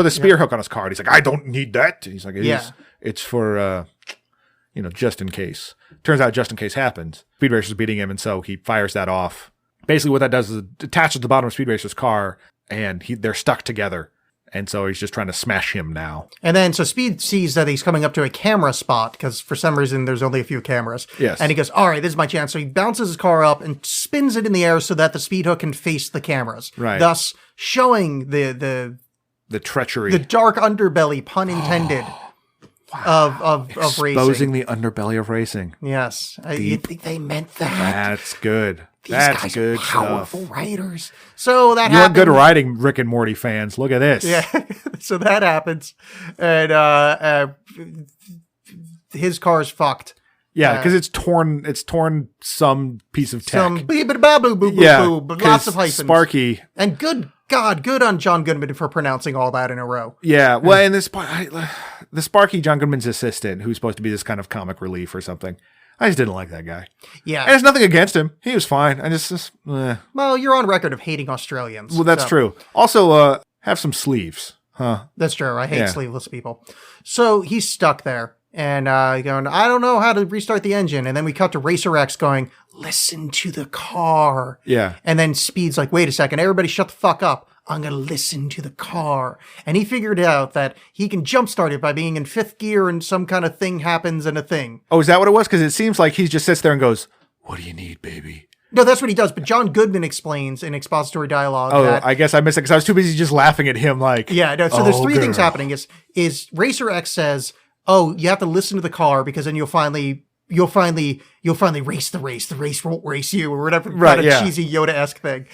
spear hook on his car. And he's like, I don't need that. And he's like, it's for just in case. Turns out just in case happens. Speed Racer's beating him, and so he fires that off. Basically what that does is it attaches the bottom of Speed Racer's car, and they're stuck together. And so he's just trying to smash him now. And then, so Speed sees that he's coming up to a camera spot, because for some reason there's only a few cameras. Yes. And he goes, all right, this is my chance. So he bounces his car up and spins it in the air so that the speed hook can face the cameras. Right. Thus showing the treachery. the dark underbelly, pun intended, of racing. Exposing the underbelly of racing. Yes. You think they meant that? That's good. These That's guys good are powerful stuff. writers. So that You want happens. good writing, Rick and Morty fans. Look at this. Yeah. So that happens. And his car's fucked. Yeah, because it's torn some piece of tech. Some boo-boo-boo-boo-boo, Yeah, lots of hyphens. Sparky. And good on John Goodman for pronouncing all that in a row. Yeah, well, and the Sparky, John Goodman's assistant, who's supposed to be this kind of comic relief or something. I just didn't like that guy. Yeah. And there's nothing against him. He was fine. I just Well, you're on record of hating Australians. Well, that's so. true. Also, have some sleeves. Huh. That's true. I hate Yeah. sleeveless people. So he's stuck there. And going, I don't know how to restart the engine. And then we cut to Racer X going, listen to the car. Yeah. And then Speed's like, wait a second, everybody shut the fuck up. I'm going to listen to the car. And he figured out that he can jumpstart it by being in fifth gear and some kind of thing happens and a thing. Oh, is that what it was? Because it seems like he just sits there and goes, what do you need, baby? No, that's what he does. But John Goodman explains in expository dialogue that... I guess I missed it because I was too busy just laughing at him like... Yeah, no, so there's three things girl. happening. Is Racer X says, oh, you have to listen to the car because then you'll finally race the race. The race won't race you, or whatever Right, kind of yeah. cheesy Yoda-esque thing.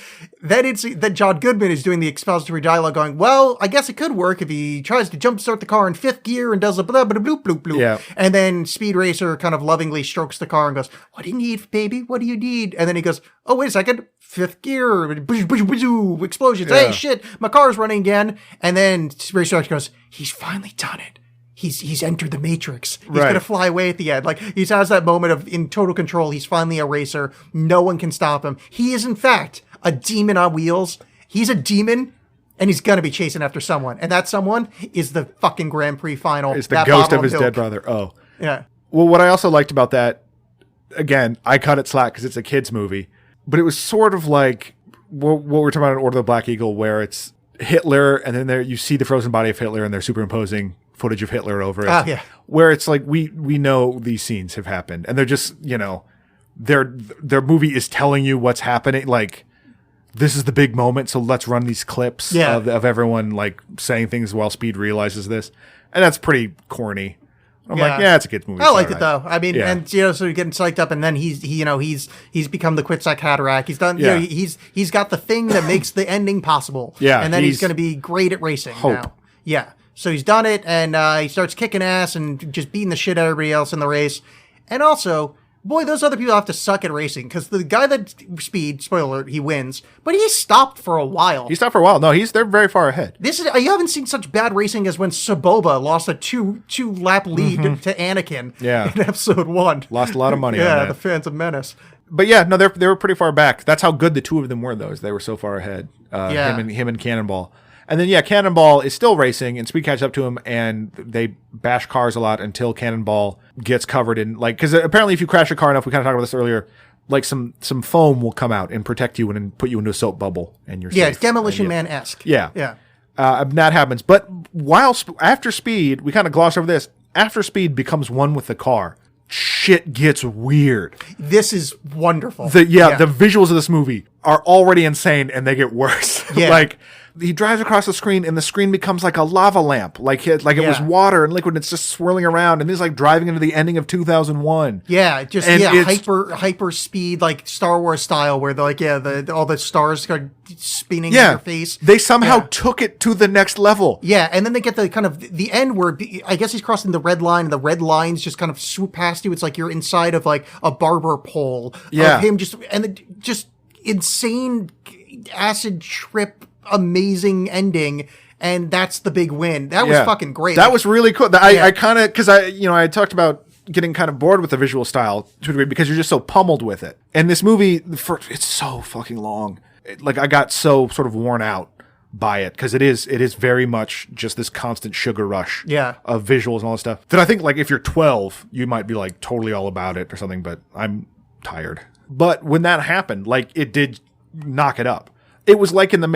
Then John Goodman is doing the expository dialogue going, well, I guess it could work if he tries to jumpstart the car in fifth gear and does a blah, blah, bloop, bloop, bloop. Yeah. And then Speed Racer kind of lovingly strokes the car and goes, what do you need, baby? What do you need? And then he goes, oh, wait a second. Fifth gear, explosions. Yeah. Hey, shit, my car's running again. And then Racer X goes, he's finally done it. He's entered the Matrix. He's Right. going to fly away at the end. Like, he has that moment of in total control. He's finally a racer. No one can stop him. He is, in fact, a demon on wheels. He's a demon, and he's going to be chasing after someone. And that someone is the fucking Grand Prix final. It's the That ghost bottle of his milk. dead brother. Oh. Yeah. Well, what I also liked about that, again, I cut it slack because it's a kid's movie, but it was sort of like what we're talking about in Order of the Black Eagle, where it's Hitler, and then there you see the frozen body of Hitler, and they're superimposing footage of Hitler over it. Ah, yeah. Where it's like we know these scenes have happened, and they're just their movie is telling you what's happening. Like, this is the big moment, so let's run these clips Yeah. of everyone like saying things while Speed realizes this, and that's pretty corny. I'm like, yeah, it's a kid's movie. I It's liked all it right. though. I mean, Yeah. and so he's getting psyched up, and then he's become the Quitsack Hatterack. He's done. Yeah. He's got the thing that makes the ending possible. Yeah, and then he's he's- going to be great at racing Hope. now. Yeah. So he's done it, and he starts kicking ass and just beating the shit out of everybody else in the race. And also, boy, those other people have to suck at racing, because the guy that Speed, spoiler alert, he wins, but he stopped for a while. He stopped for a while. No, they're very far ahead. This is, you haven't seen such bad racing as when Saboba lost a two lap lead to Anakin Yeah. in episode 1. Lost a lot of money on Yeah, that. the Phantom Menace. But yeah, no, they were pretty far back. That's how good the two of them were, though. Is they were so far ahead. Yeah. Him and Cannonball. And then yeah, Cannonball is still racing, and Speed catches up to him, and they bash cars a lot until Cannonball gets covered in because apparently if you crash a car enough, we kind of talked about this earlier. Like some foam will come out and protect you and put you into a soap bubble, and you're Yeah, safe. it's Demolition And, Man-esque. Yeah. Yeah. That happens. But after Speed, we kind of gloss over this. After Speed becomes one with the car, shit gets weird. This is wonderful. The visuals of this movie are already insane, and they get worse. Yeah. Like he drives across the screen, and the screen becomes like a lava lamp, like it was Yeah. water and liquid. And it's just swirling around, and he's like driving into the ending of 2001. Yeah, just And it's- hyper speed, like Star Wars style, where all the stars are spinning in Yeah, your face. they somehow Yeah. took it to the next level. Yeah, and then they get the kind of the end where I guess he's crossing the red line, and the red lines just kind of swoop past you. It's like you're inside of like a barber pole. Yeah. of him just insane acid trip, amazing ending. And that's the big win. That was fucking great. That was really cool. Yeah. I kind of, because I talked about getting kind of bored with the visual style to a degree because you're just so pummeled with it. And this movie, it's so fucking long. Like I got so sort of worn out by it, because it is very much just this constant sugar rush Yeah. of visuals and all this stuff. That I think, like, if you're 12, you might be like totally all about it or something, but I'm tired. But when that happened, like, it did knock it up. It was like in the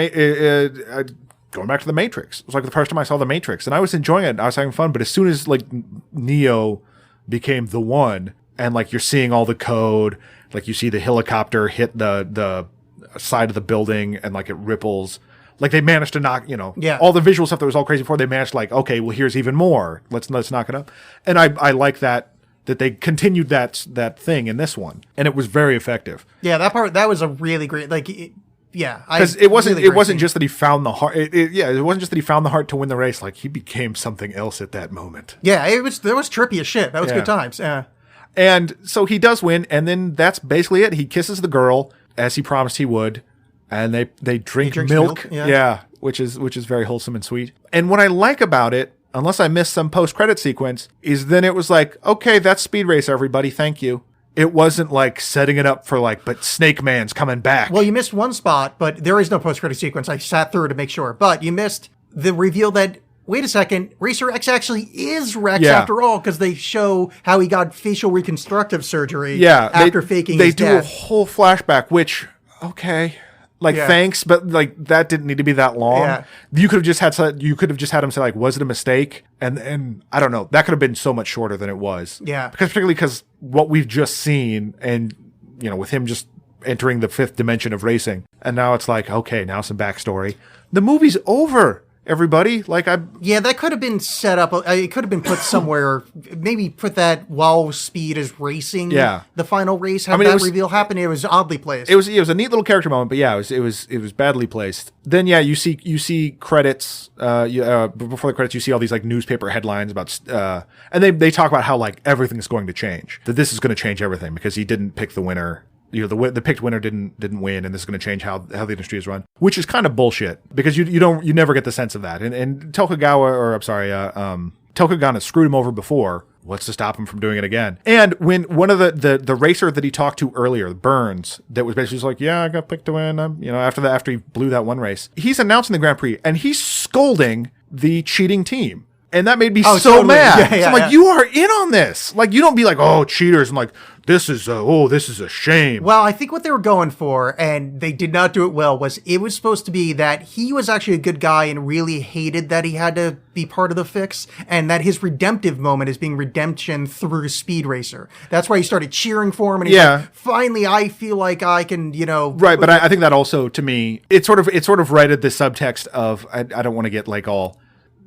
going back to the Matrix. It was like the first time I saw the Matrix, and I was enjoying it. I was having fun, but as soon as like Neo became the one, and like you're seeing all the code, like you see the helicopter hit the side of the building, and like it ripples. Like they managed to knock, all the visual stuff that was all crazy before. They managed, like, okay, well, here's even more. Let's knock it up. And I like that they continued that thing in this one, and it was very effective. Yeah, that was a really great, like, because it wasn't just that he found the heart. It wasn't just that he found the heart to win the race. Like, he became something else at that moment. Yeah, there was trippy as shit. That was good times. Yeah. And so he does win, and then that's basically it. He kisses the girl as he promised he would. And they drink milk. Yeah, which is very wholesome and sweet. And what I like about it, unless I missed some post-credit sequence, is then it was like, okay, that's Speed Racer, everybody, thank you. It wasn't like setting it up for like, but Snake Man's coming back. Well, you missed one spot, but there is no post-credit sequence. I sat through to make sure. But you missed the reveal that, wait a second, Racer X actually is Rex after all, because they show how he got facial reconstructive surgery after faking his death. They do a whole flashback, which, okay... Like, thanks, but like that didn't need to be that long. Yeah. You could have just had him say, like, was it a mistake? And I don't know. That could have been so much shorter than it was. Yeah. Because what we've just seen, and with him just entering the fifth dimension of racing, and now it's like, okay, now some backstory. The movie's over. Everybody, that could have been set up. It could have been put somewhere. Maybe put that while Speed is racing. Yeah. The final race. Have that reveal happen. It was oddly placed. It was a neat little character moment, but it was badly placed. Then you see credits. Before the credits, you see all these like newspaper headlines about, and they talk about how like everything's going to change. That this is going to change everything because he didn't pick the winner. The picked winner didn't win, and this is going to change how the industry is run, which is kind of bullshit because you never get the sense of that. And Tokugawa screwed him over before. What's to stop him from doing it again? And when one of the racer that he talked to earlier, Burns, that was basically just like, yeah, I got picked to win. After he blew that one race, he's announcing the Grand Prix and he's scolding the cheating team. And that made me so mad. Yeah, I'm like, you are in on this. Like, you don't be like, oh, cheaters. I'm like, this is a shame. Well, I think what they were going for, and they did not do it well, was it was supposed to be that he was actually a good guy and really hated that he had to be part of the fix, and that his redemptive moment is being redemption through Speed Racer. That's why he started cheering for him, and he's like, finally, I feel like I can, Right, but I think that also, to me, it sort of righted the subtext of, I don't want to get like all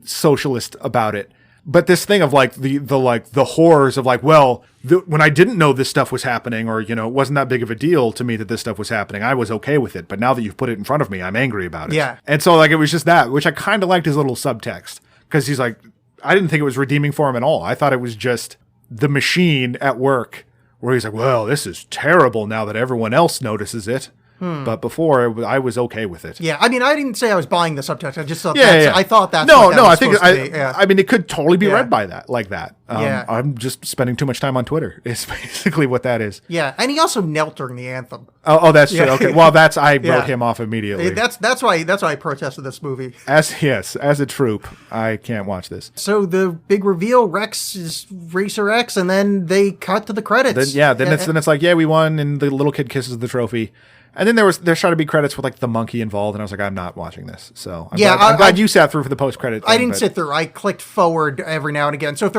socialist about it, but this thing of like the horrors of like, well, when I didn't know this stuff was happening, or it wasn't that big of a deal to me that this stuff was happening, I was okay with it, but now that you've put it in front of me, I'm angry about it. Yeah. And so like it was just that, which I kind of liked his little subtext, because he's like, I didn't think it was redeeming for him at all. I thought it was just the machine at work where he's like, well, this is terrible now that everyone else notices it. But before, I was okay with it. Yeah, I mean, I didn't say I was buying the subtext. I just thought I thought that's what that was supposed to be. I mean, it could totally be read by that, like that. I'm just spending too much time on Twitter. It's basically what that is. Yeah, and he also knelt during the anthem. Oh, that's true. Okay, well, I wrote him off immediately. That's why I protested this movie. As a troop, I can't watch this. So the big reveal, Rex is Racer X, and then they cut to the credits. Then it's like, yeah, we won, and the little kid kisses the trophy. And then there's trying to be credits with like the monkey involved, and I was like, I'm not watching this. So I'm glad you sat through for the post credit. I didn't sit through. I clicked forward every now and again. So if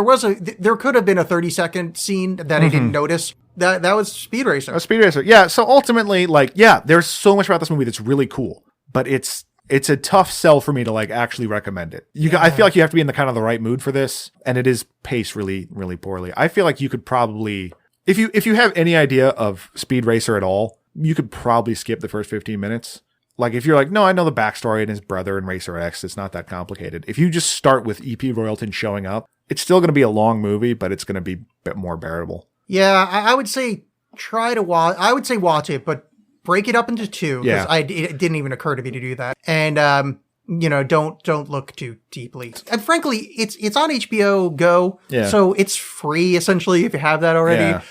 there could have been a 30-second scene that I didn't notice. That was Speed Racer. Speed Racer. Yeah. So ultimately, there's so much about this movie that's really cool, but it's a tough sell for me to like actually recommend it. I feel like you have to be in the kind of the right mood for this, and it is paced really, really poorly. I feel like you could probably, if you have any idea of Speed Racer at all, you could probably skip the first 15 minutes. Like, if you're like, no, I know the backstory and his brother and Racer X, it's not that complicated. If you just start with E.P. Royalton showing up, it's still going to be a long movie, but it's going to be a bit more bearable. Yeah, I would say watch it, but break it up into two, because it didn't even occur to me to do that. And, don't look too deeply. And frankly, it's on HBO Go, so it's free, essentially, if you have that already. Yeah.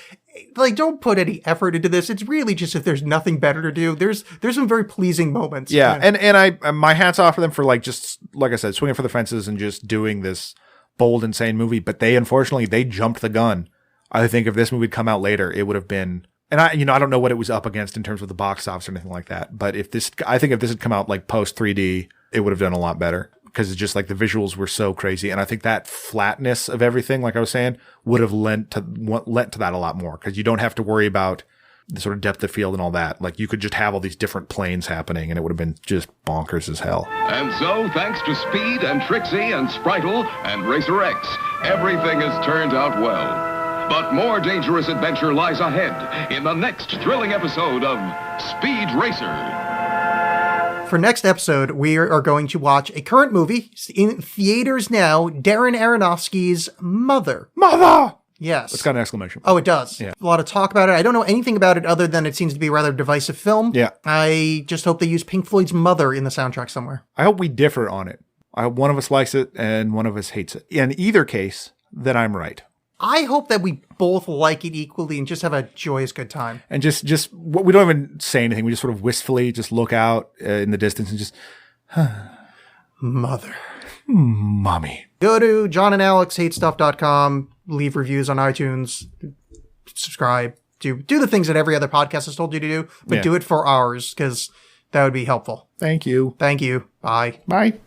like, don't put any effort into this. It's really just if there's nothing better to do. There's some very pleasing moments. Yeah, and my hat's off for them for like just like I said, swinging for the fences and just doing this bold, insane movie. But they unfortunately jumped the gun. I think if this movie had come out later, it would have been. And I don't know what it was up against in terms of the box office or anything like that. But I think if this had come out like post 3D, it would have done a lot better because it's just like the visuals were so crazy. And I think that flatness of everything, like I was saying, would have lent to that a lot more because you don't have to worry about the sort of depth of field and all that. Like you could just have all these different planes happening and it would have been just bonkers as hell. And so, thanks to Speed and Trixie and Spritle and Racer X, everything has turned out well. But more dangerous adventure lies ahead in the next thrilling episode of Speed Racer. For next episode, we are going to watch a current movie in theaters now, Darren Aronofsky's Mother. Mother! Yes. It's got an exclamation. Oh, it does. Yeah. A lot of talk about it. I don't know anything about it other than it seems to be a rather divisive film. Yeah. I just hope they use Pink Floyd's Mother in the soundtrack somewhere. I hope we differ on it. I hope one of us likes it and one of us hates it. In either case, then I'm right. I hope that we both like it equally and just have a joyous good time. And just we don't even say anything. We just sort of wistfully just look out in the distance and just, Mother. Mommy. Go to johnandalexhatestuff.com, leave reviews on iTunes, subscribe, do the things that every other podcast has told you to do, but do it for ours because that would be helpful. Thank you. Thank you. Bye. Bye.